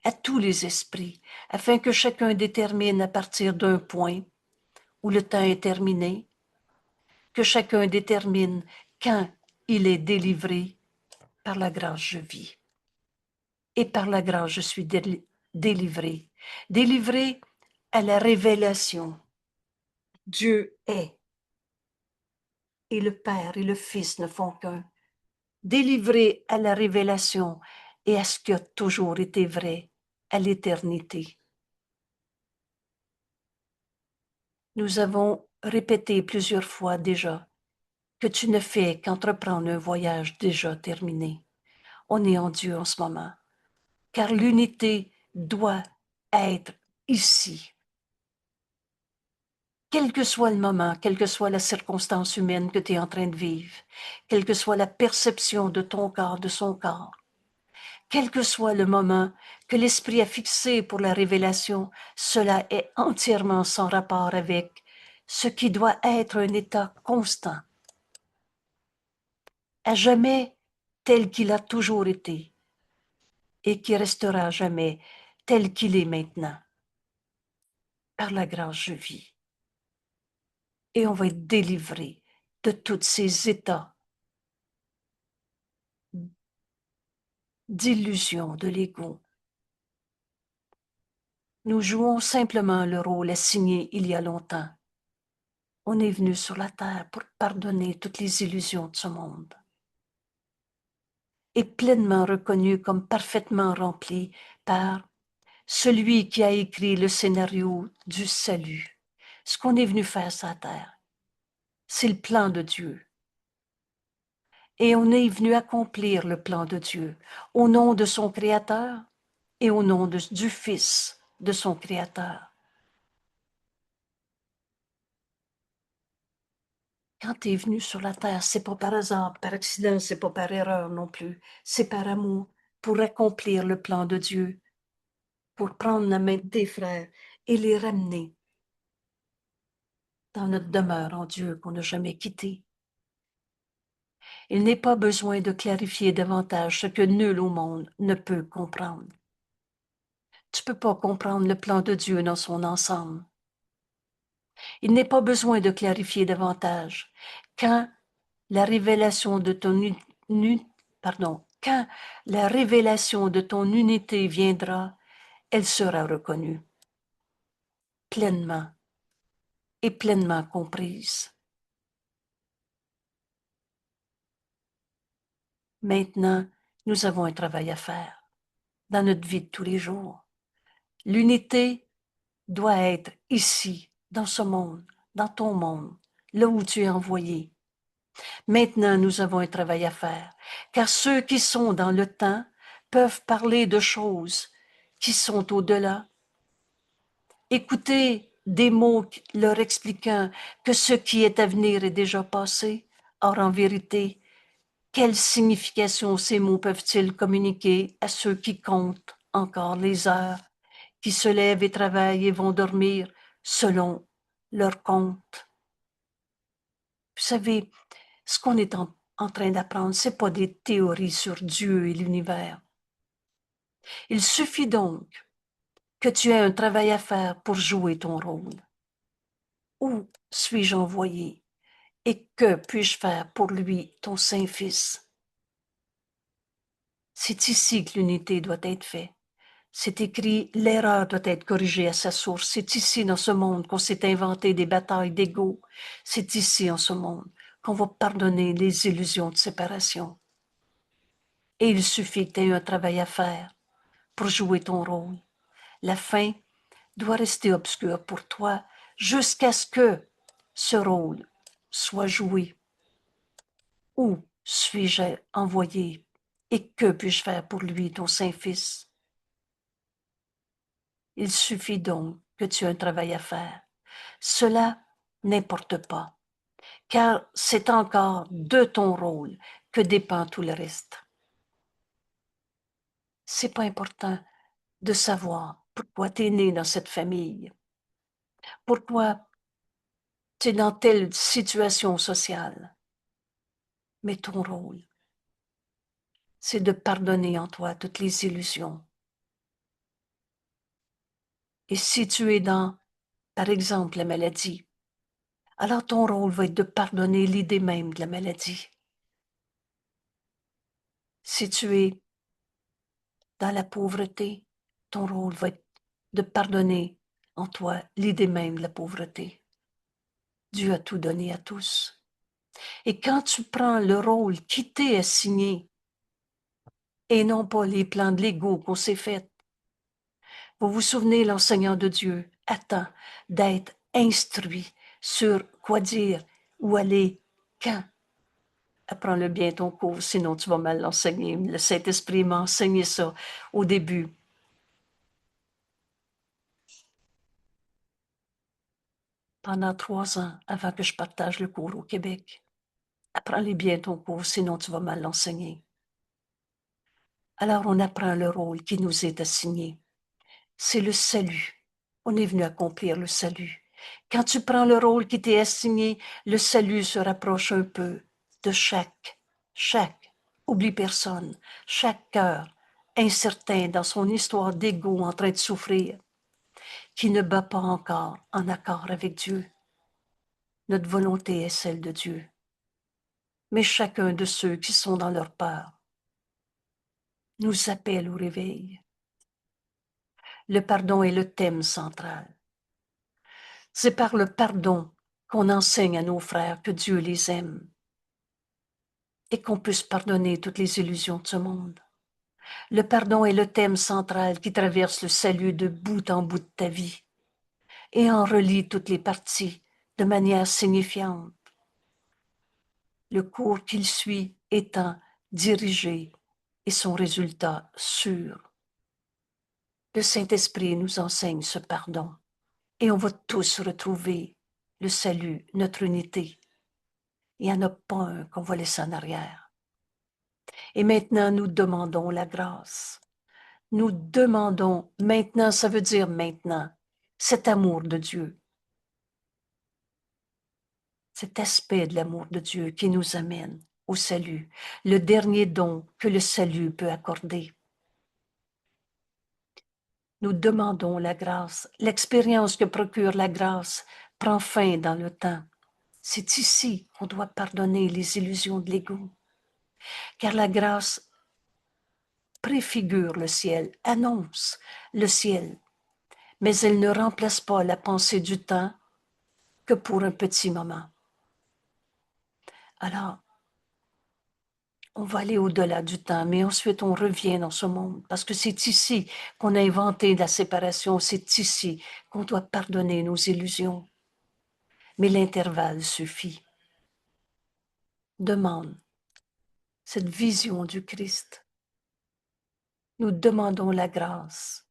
à tous les esprits, afin que chacun détermine à partir d'un point où le temps est terminé, que chacun détermine quand il est délivré. Par la grâce, je vis. Et par la grâce, je suis délivré. Délivré à la révélation. Dieu est. Et le Père et le Fils ne font qu'un. Délivré à la révélation et à ce qui a toujours été vrai, à l'éternité. Nous avons répété plusieurs fois déjà que tu ne fais qu'entreprendre un voyage déjà terminé. On est en Dieu en ce moment, car l'unité doit être ici. Quel que soit le moment, quelle que soit la circonstance humaine que tu es en train de vivre, quelle que soit la perception de ton corps, de son corps, quel que soit le moment que l'Esprit a fixé pour la révélation, cela est entièrement sans rapport avec ce qui doit être un état constant, à jamais tel qu'il a toujours été et qui restera à jamais tel qu'il est maintenant. Par la grâce, je vis. Et on va être délivré de tous ces états d'illusion de l'ego. Nous jouons simplement le rôle assigné il y a longtemps. On est venu sur la terre pour pardonner toutes les illusions de ce monde et pleinement reconnu comme parfaitement rempli par celui qui a écrit le scénario du salut. Ce qu'on est venu faire sur la terre, c'est le plan de Dieu. Et on est venu accomplir le plan de Dieu au nom de son Créateur et au nom du Fils de son Créateur. Quand tu es venu sur la terre, c'est pas par hasard, par accident, c'est pas par erreur non plus. C'est par amour, pour accomplir le plan de Dieu, pour prendre la main de tes frères et les ramener dans notre demeure en Dieu qu'on n'a jamais quittée. Il n'est pas besoin de clarifier davantage ce que nul au monde ne peut comprendre. Tu peux pas comprendre le plan de Dieu dans son ensemble. Il n'est pas besoin de clarifier davantage. Quand la révélation de quand la révélation de ton unité viendra, elle sera reconnue pleinement et pleinement comprise. Maintenant, nous avons un travail à faire dans notre vie de tous les jours. L'unité doit être ici, dans ce monde, dans ton monde, là où tu es envoyé. Maintenant, nous avons un travail à faire, car ceux qui sont dans le temps peuvent parler de choses qui sont au-delà. Écouter des mots leur expliquant que ce qui est à venir est déjà passé. Or, en vérité, quelle signification ces mots peuvent-ils communiquer à ceux qui comptent encore les heures, qui se lèvent et travaillent et vont dormir selon leur compte? Vous savez, ce qu'on est en train d'apprendre, c'est pas des théories sur Dieu et l'univers. Il suffit donc que tu aies un travail à faire pour jouer ton rôle. Où suis-je envoyé et que puis-je faire pour lui, ton Saint-Fils? C'est ici que l'unité doit être faite. C'est écrit, l'erreur doit être corrigée à sa source. C'est ici, dans ce monde, qu'on s'est inventé des batailles d'ego. C'est ici, en ce monde, qu'on va pardonner les illusions de séparation. Et il suffit que tu aies un travail à faire pour jouer ton rôle. La fin doit rester obscure pour toi jusqu'à ce que ce rôle soit joué. Où suis-je envoyé et que puis-je faire pour lui, ton Saint-Fils? Il suffit donc que tu aies un travail à faire. Cela n'importe pas, car c'est encore de ton rôle que dépend tout le reste. C'est pas important de savoir pourquoi tu es né dans cette famille, pourquoi tu es dans telle situation sociale. Mais ton rôle, c'est de pardonner en toi toutes les illusions. Et si tu es dans, par exemple, la maladie, alors ton rôle va être de pardonner l'idée même de la maladie. Si tu es dans la pauvreté, ton rôle va être de pardonner en toi l'idée même de la pauvreté. Dieu a tout donné à tous. Et quand tu prends le rôle qui t'est assigné, et non pas les plans de l'ego qu'on s'est fait, vous vous souvenez, l'enseignant de Dieu attend d'être instruit sur quoi dire, où aller, quand. Apprends-le bien ton cours, sinon tu vas mal l'enseigner. Le Saint-Esprit m'a enseigné ça au début. Pendant 3 ans, avant que je partage le cours au Québec. Apprends-le bien ton cours, sinon tu vas mal l'enseigner. Alors on apprend le rôle qui nous est assigné. C'est le salut. On est venu accomplir le salut. Quand tu prends le rôle qui t'est assigné, le salut se rapproche un peu de chaque, oublie personne, chaque cœur incertain dans son histoire d'ego en train de souffrir, qui ne bat pas encore en accord avec Dieu. Notre volonté est celle de Dieu. Mais chacun de ceux qui sont dans leur peur nous appelle au réveil. Le pardon est le thème central. C'est par le pardon qu'on enseigne à nos frères que Dieu les aime et qu'on puisse pardonner toutes les illusions de ce monde. Le pardon est le thème central qui traverse le salut de bout en bout de ta vie et en relie toutes les parties de manière signifiante. Le cours qu'il suit étant dirigé et son résultat sûr. Le Saint-Esprit nous enseigne ce pardon et on va tous retrouver le salut, notre unité. Il n'y en a pas un qu'on va laisser en arrière. Et maintenant, nous demandons la grâce. Nous demandons maintenant, ça veut dire maintenant, cet amour de Dieu. Cet aspect de l'amour de Dieu qui nous amène au salut, le dernier don que le salut peut accorder. Nous demandons la grâce. L'expérience que procure la grâce prend fin dans le temps. C'est ici qu'on doit pardonner les illusions de l'ego. Car la grâce préfigure le ciel, annonce le ciel, mais elle ne remplace pas la pensée du temps que pour un petit moment. Alors, on va aller au-delà du temps, mais ensuite on revient dans ce monde, parce que c'est ici qu'on a inventé la séparation, c'est ici qu'on doit pardonner nos illusions. Mais l'intervalle suffit. Demande cette vision du Christ. Nous demandons la grâce.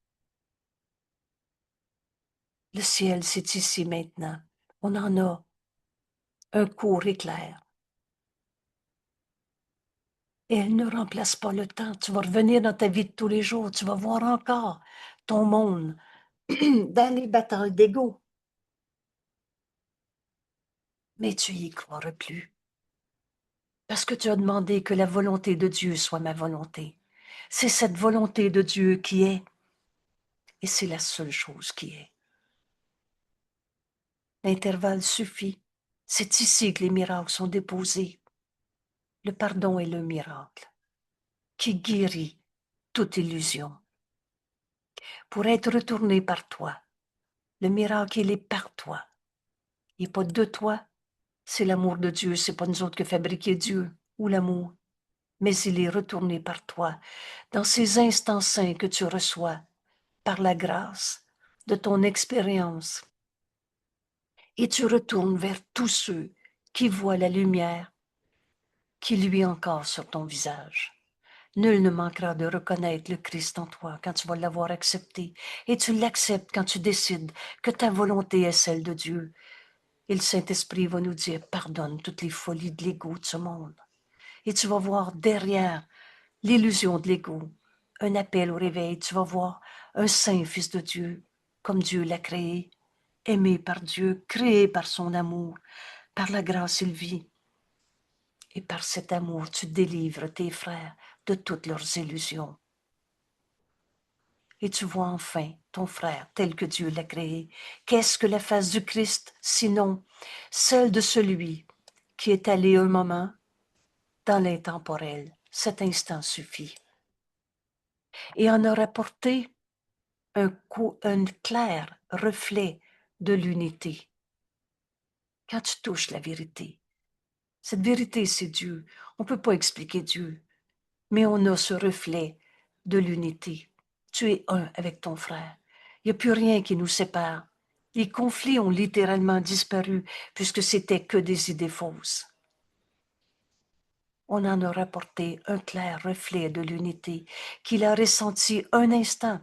Le ciel, c'est ici maintenant. On en a un court éclair. Et elle ne remplace pas le temps. Tu vas revenir dans ta vie de tous les jours. Tu vas voir encore ton monde dans les batailles d'ego. Mais tu y croiras plus. Parce que tu as demandé que la volonté de Dieu soit ma volonté. C'est cette volonté de Dieu qui est. Et c'est la seule chose qui est. L'intervalle suffit. C'est ici que les miracles sont déposés. Le pardon est le miracle qui guérit toute illusion. Pour être retourné par toi, le miracle, il est par toi. Il n'est pas de toi. C'est l'amour de Dieu. C'est pas nous autres qui fabriquons Dieu ou l'amour. Mais il est retourné par toi dans ces instants saints que tu reçois par la grâce de ton expérience. Et tu retournes vers tous ceux qui voient la lumière qui luit encore sur ton visage. Nul ne manquera de reconnaître le Christ en toi quand tu vas l'avoir accepté. Et tu l'acceptes quand tu décides que ta volonté est celle de Dieu. Et le Saint-Esprit va nous dire, pardonne toutes les folies de l'ego de ce monde. Et tu vas voir derrière l'illusion de l'ego un appel au réveil. Tu vas voir un saint fils de Dieu, comme Dieu l'a créé, aimé par Dieu, créé par son amour. Par la grâce, il vit. Et par cet amour, tu délivres tes frères de toutes leurs illusions. Et tu vois enfin ton frère tel que Dieu l'a créé. Qu'est-ce que la face du Christ, sinon celle de celui qui est allé un moment dans l'intemporel. Cet instant suffit. Et en a rapporté un clair reflet de l'unité. Quand tu touches la vérité, cette vérité, c'est Dieu. On ne peut pas expliquer Dieu, mais on a ce reflet de l'unité. Tu es un avec ton frère. Il n'y a plus rien qui nous sépare. Les conflits ont littéralement disparu puisque c'était que des idées fausses. On en a rapporté un clair reflet de l'unité qu'il a ressenti un instant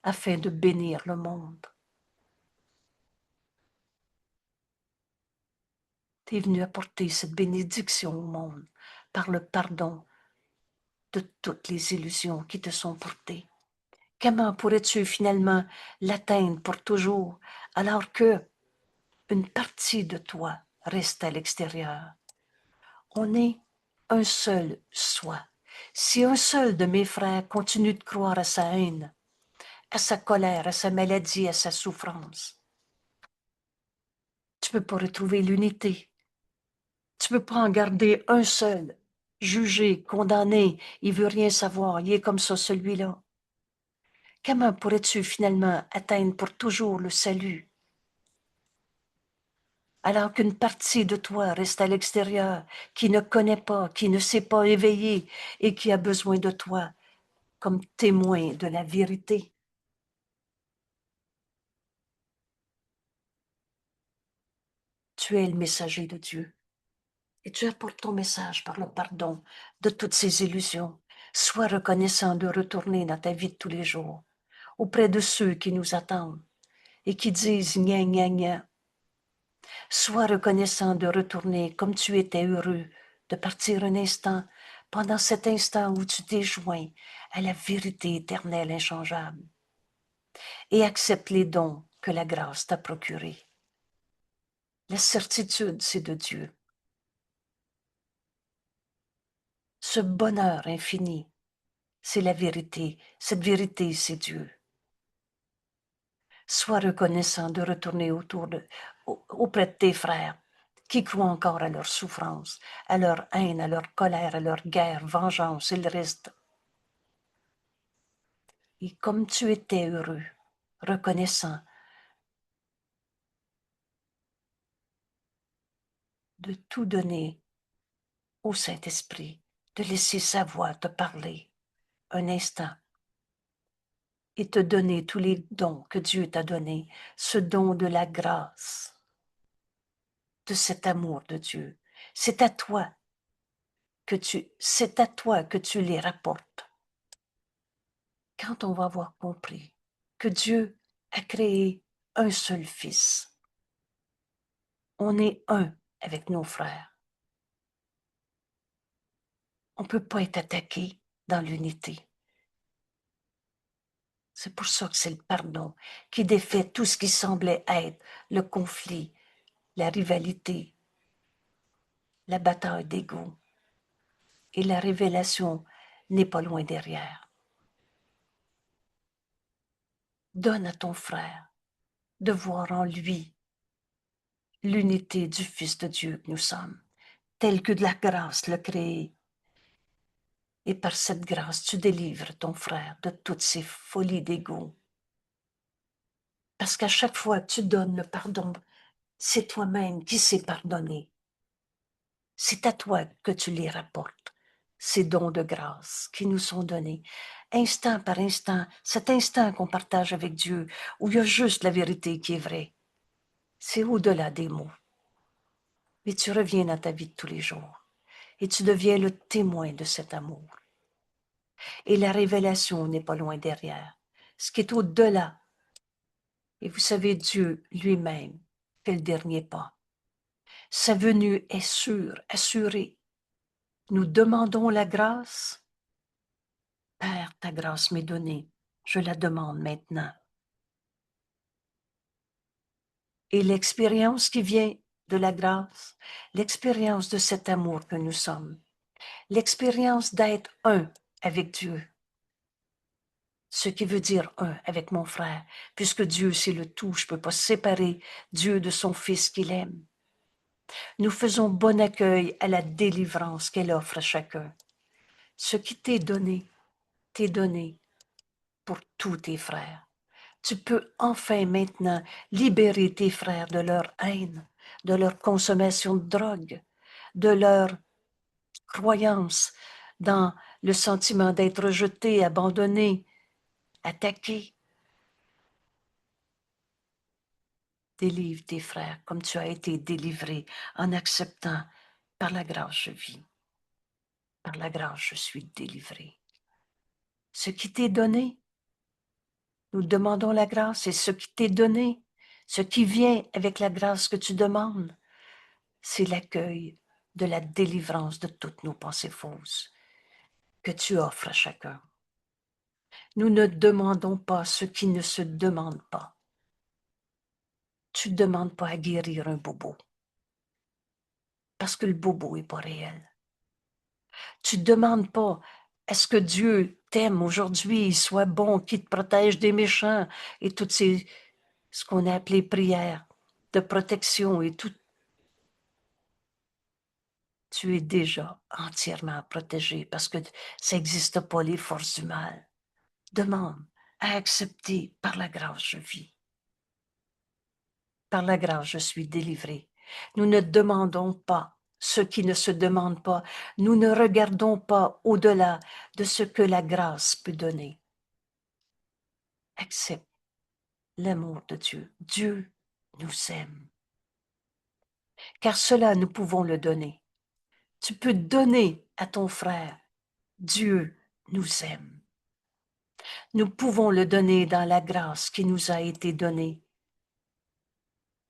afin de bénir le monde. Tu es venu apporter cette bénédiction au monde par le pardon de toutes les illusions qui te sont portées. Comment pourrais-tu finalement l'atteindre pour toujours alors que une partie de toi reste à l'extérieur? On est un seul soi. Si un seul de mes frères continue de croire à sa haine, à sa colère, à sa maladie, à sa souffrance, tu ne peux pas retrouver l'unité. Tu ne peux pas en garder un seul, jugé, condamné, il veut rien savoir, il est comme ça celui-là. Comment pourrais-tu finalement atteindre pour toujours le salut alors qu'une partie de toi reste à l'extérieur, qui ne connaît pas, qui ne s'est pas éveillée et qui a besoin de toi comme témoin de la vérité? Tu es le messager de Dieu et tu apportes ton message par le pardon de toutes ces illusions. Sois reconnaissant de retourner dans ta vie de tous les jours auprès de ceux qui nous attendent et qui disent gna gna gna. Sois reconnaissant de retourner comme tu étais heureux de partir un instant pendant cet instant où tu t'es joint à la vérité éternelle inchangeable et accepte les dons que la grâce t'a procurés. La certitude, c'est de Dieu. Ce bonheur infini, c'est la vérité. Cette vérité, c'est Dieu. Sois reconnaissant de retourner auprès de tes frères qui croient encore à leur souffrance, à leur haine, à leur colère, à leur guerre, vengeance et le reste. Et comme tu étais heureux, reconnaissant de tout donner au Saint-Esprit, de laisser sa voix te parler un instant et te donner tous les dons que Dieu t'a donnés, ce don de la grâce, de cet amour de Dieu. C'est à toi que tu les rapportes. Quand on va avoir compris que Dieu a créé un seul Fils, on est un avec nos frères. On ne peut pas être attaqué dans l'unité. C'est pour ça que c'est le pardon qui défait tout ce qui semblait être le conflit, la rivalité, la bataille d'ego. Et la révélation n'est pas loin derrière. Donne à ton frère de voir en lui l'unité du Fils de Dieu que nous sommes, telle que de la grâce l'a créé. Et par cette grâce, tu délivres ton frère de toutes ces folies d'ego. Parce qu'à chaque fois que tu donnes le pardon, c'est toi-même qui s'est pardonné. C'est à toi que tu les rapportes, ces dons de grâce qui nous sont donnés, instant par instant, cet instant qu'on partage avec Dieu, où il y a juste la vérité qui est vraie. C'est au-delà des mots. Mais tu reviens dans ta vie de tous les jours et tu deviens le témoin de cet amour. Et la révélation n'est pas loin derrière. Ce qui est au-delà. Et vous savez, Dieu lui-même fait le dernier pas. Sa venue est sûre, assurée. Nous demandons la grâce. Père, ta grâce m'est donnée. Je la demande maintenant. Et l'expérience qui vient de la grâce, l'expérience de cet amour que nous sommes, l'expérience d'être un avec Dieu, ce qui veut dire un avec mon frère, puisque Dieu c'est le tout, je ne peux pas séparer Dieu de son Fils qu'il aime. Nous faisons bon accueil à la délivrance qu'elle offre à chacun. Ce qui t'est donné pour tous tes frères. Tu peux enfin maintenant libérer tes frères de leur haine, de leur consommation de drogue, de leur croyance dans le sentiment d'être rejeté, abandonné, attaqué. Délivre tes frères comme tu as été délivré en acceptant. Par la grâce, je vis. Par la grâce, je suis délivré. Ce qui t'est donné, nous demandons la grâce, et ce qui t'est donné, ce qui vient avec la grâce que tu demandes, c'est l'accueil de la délivrance de toutes nos pensées fausses que tu offres à chacun. Nous ne demandons pas ce qui ne se demande pas. Tu ne demandes pas à guérir un bobo, parce que le bobo n'est pas réel. Tu ne demandes pas, est-ce que Dieu t'aime aujourd'hui, soit bon, qu'il te protège des méchants, et toutes ce qu'on a appelé prières de protection et tout. Tu es déjà entièrement protégé parce que ça n'existe pas les forces du mal. Demande à accepter par la grâce, je vis. Par la grâce, je suis délivré. Nous ne demandons pas ce qui ne se demande pas. Nous ne regardons pas au-delà de ce que la grâce peut donner. Accepte l'amour de Dieu. Dieu nous aime. Car cela, nous pouvons le donner. Tu peux donner à ton frère. Dieu nous aime. Nous pouvons le donner dans la grâce qui nous a été donnée.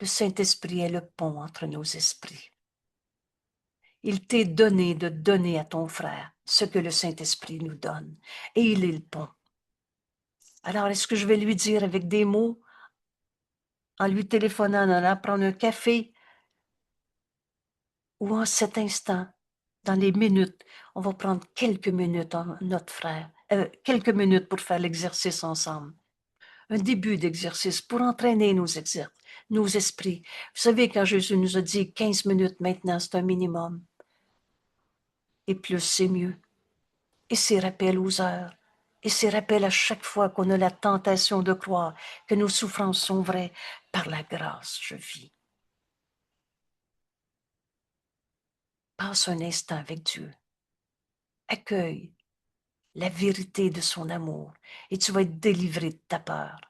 Le Saint-Esprit est le pont entre nos esprits. Il t'est donné de donner à ton frère ce que le Saint-Esprit nous donne, et il est le pont. Alors, est-ce que je vais lui dire avec des mots, en lui téléphonant, en allant prendre un café, ou en cet instant, dans les minutes, on va prendre quelques minutes, notre frère, quelques minutes pour faire l'exercice ensemble. Un début d'exercice pour entraîner nos esprits. Vous savez, quand Jésus nous a dit 15 minutes maintenant, c'est un minimum. Et plus, c'est mieux. Et ces rappels aux heures. Et ces rappels à chaque fois qu'on a la tentation de croire que nos souffrances sont vraies. Par la grâce, je vis. Passe un instant avec Dieu. Accueille la vérité de son amour et tu vas être délivré de ta peur.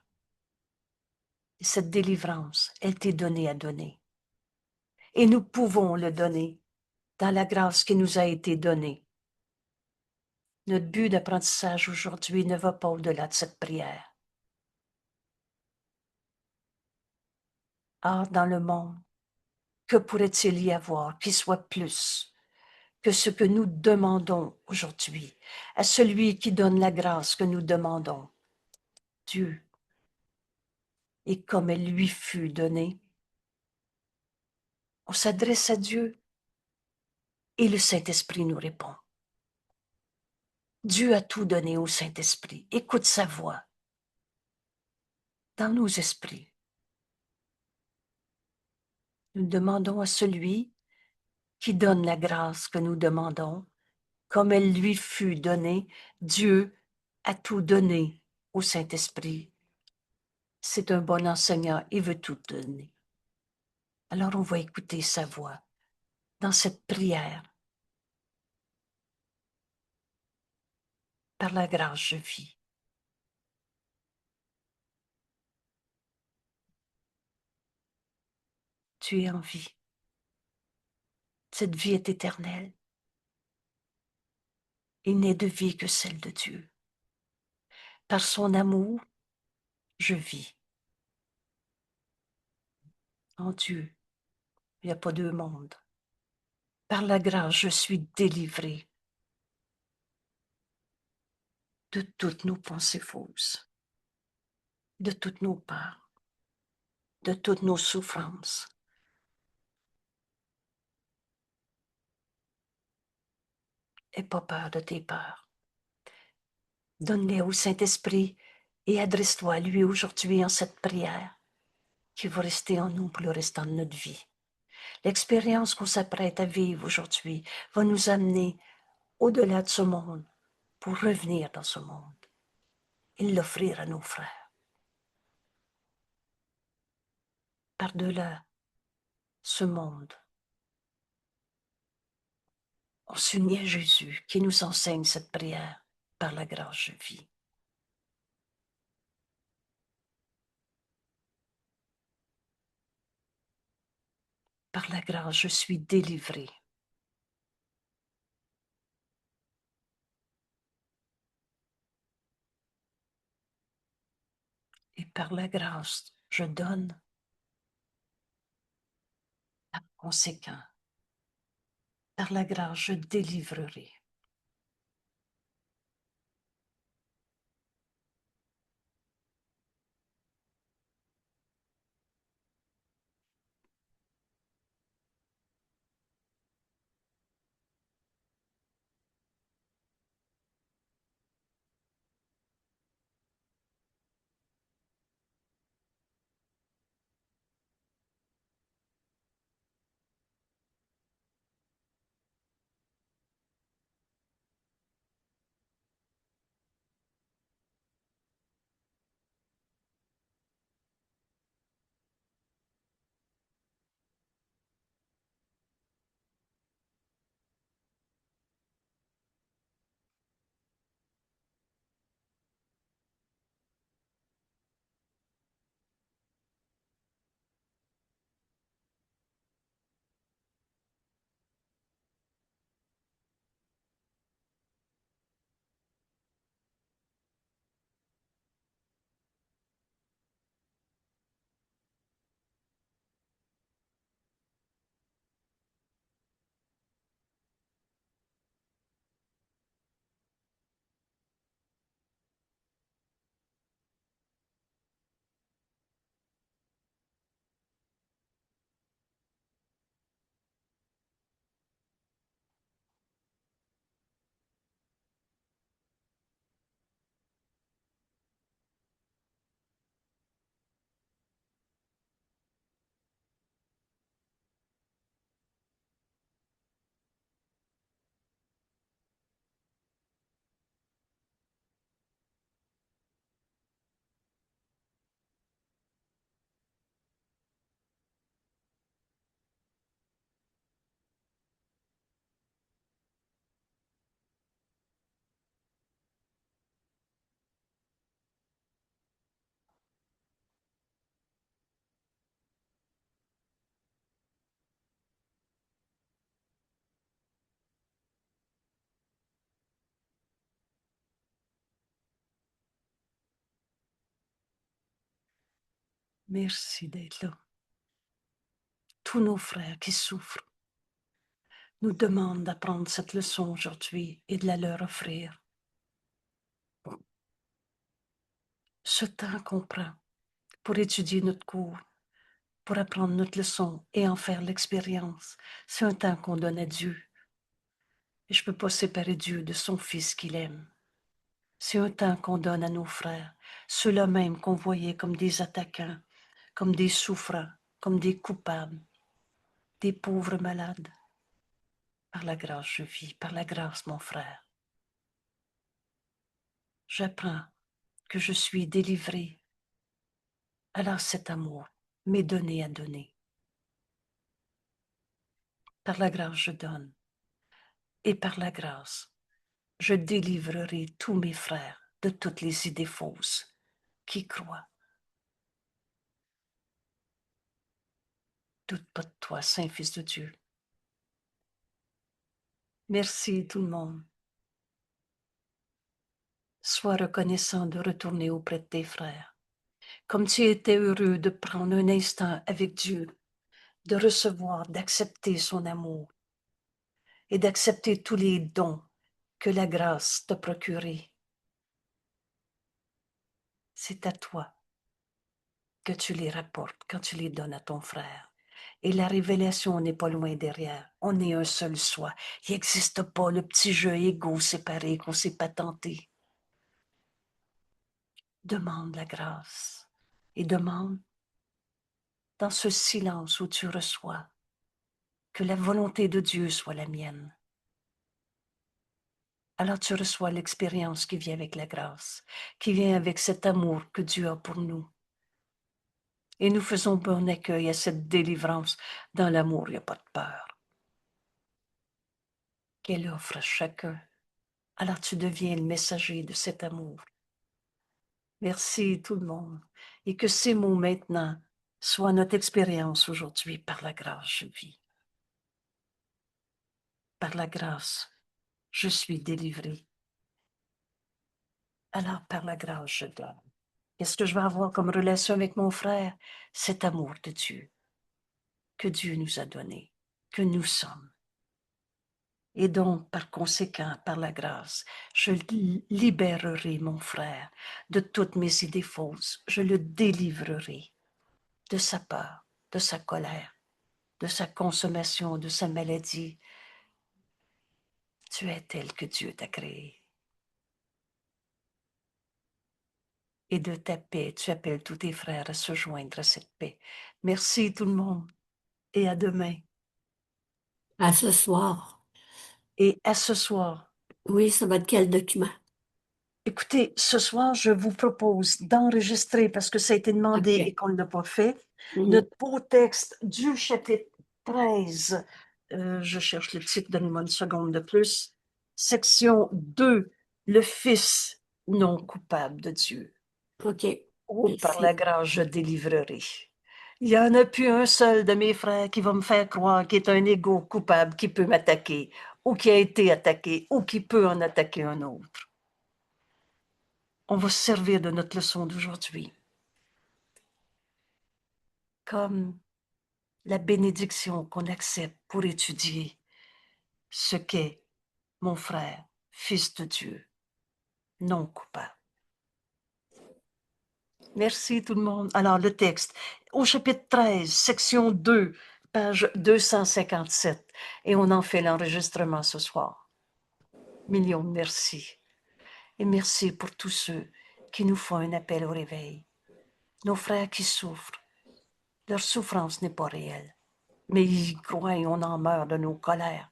Et cette délivrance, elle t'est donnée à donner. Et nous pouvons le donner dans la grâce qui nous a été donnée. Notre but d'apprentissage aujourd'hui ne va pas au-delà de cette prière. Ah, dans le monde, que pourrait-il y avoir qui soit plus que ce que nous demandons aujourd'hui à celui qui donne la grâce que nous demandons, Dieu. Et comme elle lui fut donnée, on s'adresse à Dieu et le Saint-Esprit nous répond. Dieu a tout donné au Saint-Esprit. Écoute sa voix dans nos esprits. Nous demandons à celui qui donne la grâce que nous demandons, comme elle lui fut donnée. Dieu a tout donné au Saint-Esprit. C'est un bon enseignant, il veut tout donner. Alors on va écouter sa voix dans cette prière. Par la grâce, je vis. Tu es en vie. Cette vie est éternelle. Il n'est de vie que celle de Dieu. Par son amour, je vis. En Dieu, il n'y a pas deux mondes. Par la grâce, je suis délivré de toutes nos pensées fausses, de toutes nos peurs, de toutes nos souffrances. N'aie pas peur de tes peurs. Donne-les au Saint-Esprit et adresse-toi à lui aujourd'hui en cette prière qui va rester en nous pour le restant de notre vie. L'expérience qu'on s'apprête à vivre aujourd'hui va nous amener au-delà de ce monde pour revenir dans ce monde et l'offrir à nos frères. Par-delà ce monde, on s'unit à Jésus qui nous enseigne cette prière. Par la grâce, je vis. Par la grâce, je suis délivré. Et par la grâce, je donne. Par conséquent, par la grâce, je délivrerai. Merci d'être là. Tous nos frères qui souffrent nous demandent d'apprendre cette leçon aujourd'hui et de la leur offrir. Ce temps qu'on prend pour étudier notre cours, pour apprendre notre leçon et en faire l'expérience, c'est un temps qu'on donne à Dieu. Et je ne peux pas séparer Dieu de son Fils qu'il aime. C'est un temps qu'on donne à nos frères, ceux-là même qu'on voyait comme des attaquants, comme des souffrants, comme des coupables, des pauvres malades. Par la grâce, je vis, par la grâce, mon frère. J'apprends que je suis délivré. Alors cet amour m'est donné à donner. Par la grâce, je donne. Et par la grâce, je délivrerai tous mes frères de toutes les idées fausses qui croient. Doute pas de toi, Saint Fils de Dieu. Merci tout le monde. Sois reconnaissant de retourner auprès de tes frères. Comme tu étais heureux de prendre un instant avec Dieu, de recevoir, d'accepter son amour et d'accepter tous les dons que la grâce t'a procurés. C'est à toi que tu les rapportes quand tu les donnes à ton frère. Et la révélation n'est pas loin derrière. On est un seul soi. Il n'existe pas le petit jeu égaux séparé qu'on s'est patenté. Demande la grâce et demande dans ce silence où tu reçois que la volonté de Dieu soit la mienne. Alors tu reçois l'expérience qui vient avec la grâce, qui vient avec cet amour que Dieu a pour nous. Et nous faisons bon accueil à cette délivrance. Dans l'amour, il n'y a pas de peur. Qu'elle offre à chacun. Alors tu deviens le messager de cet amour. Merci tout le monde. Et que ces mots maintenant soit notre expérience aujourd'hui. Par la grâce, je vis. Par la grâce, je suis délivré. Alors, par la grâce, je donne. Qu'est-ce que je vais avoir comme relation avec mon frère? Cet amour de Dieu que Dieu nous a donné, que nous sommes. Et donc, par conséquent, par la grâce, je libérerai mon frère de toutes mes idées fausses. Je le délivrerai de sa peur, de sa colère, de sa consommation, de sa maladie. Tu es tel que Dieu t'a créé. Et de ta paix, tu appelles tous tes frères à se joindre à cette paix. Merci tout le monde et à demain. À ce soir. Et à ce soir. Oui, ça va être quel document? Écoutez, ce soir, je vous propose d'enregistrer, parce que ça a été demandé OK. et qu'on ne l'a pas fait, Mhm. notre beau texte du chapitre 13. Je cherche le titre, donnez-moi une seconde de plus. Section 2, le Fils non coupable de Dieu. OK. Oh, par la Merci. grâce, je délivrerai. Il n'y en a plus un seul de mes frères qui va me faire croire qu'il est un égo coupable qui peut m'attaquer, ou qui a été attaqué, ou qui peut en attaquer un autre. On va se servir de notre leçon d'aujourd'hui comme la bénédiction qu'on accepte pour étudier ce qu'est mon frère, fils de Dieu, non coupable. Merci tout le monde. Alors, le texte, au chapitre 13, section 2, page 257, et on en fait l'enregistrement ce soir. Millions de merci. Et merci pour tous ceux qui nous font un appel au réveil. Nos frères qui souffrent, leur souffrance n'est pas réelle, mais ils croient et on en meurt de nos colères.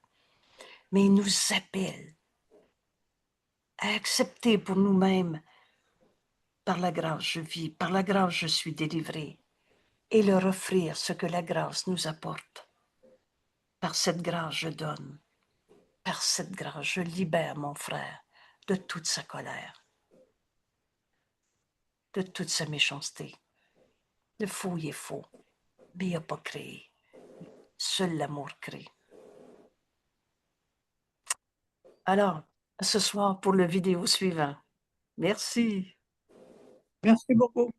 Mais ils nous appellent à accepter pour nous-mêmes, par la grâce je vis, par la grâce je suis délivré, et leur offrir ce que la grâce nous apporte. Par cette grâce je donne, par cette grâce je libère mon frère de toute sa colère, de toute sa méchanceté. Le faux est faux, mais il n'a pas créé. Seul l'amour crée. Alors, à ce soir pour le vidéo suivant. Merci. Merci beaucoup.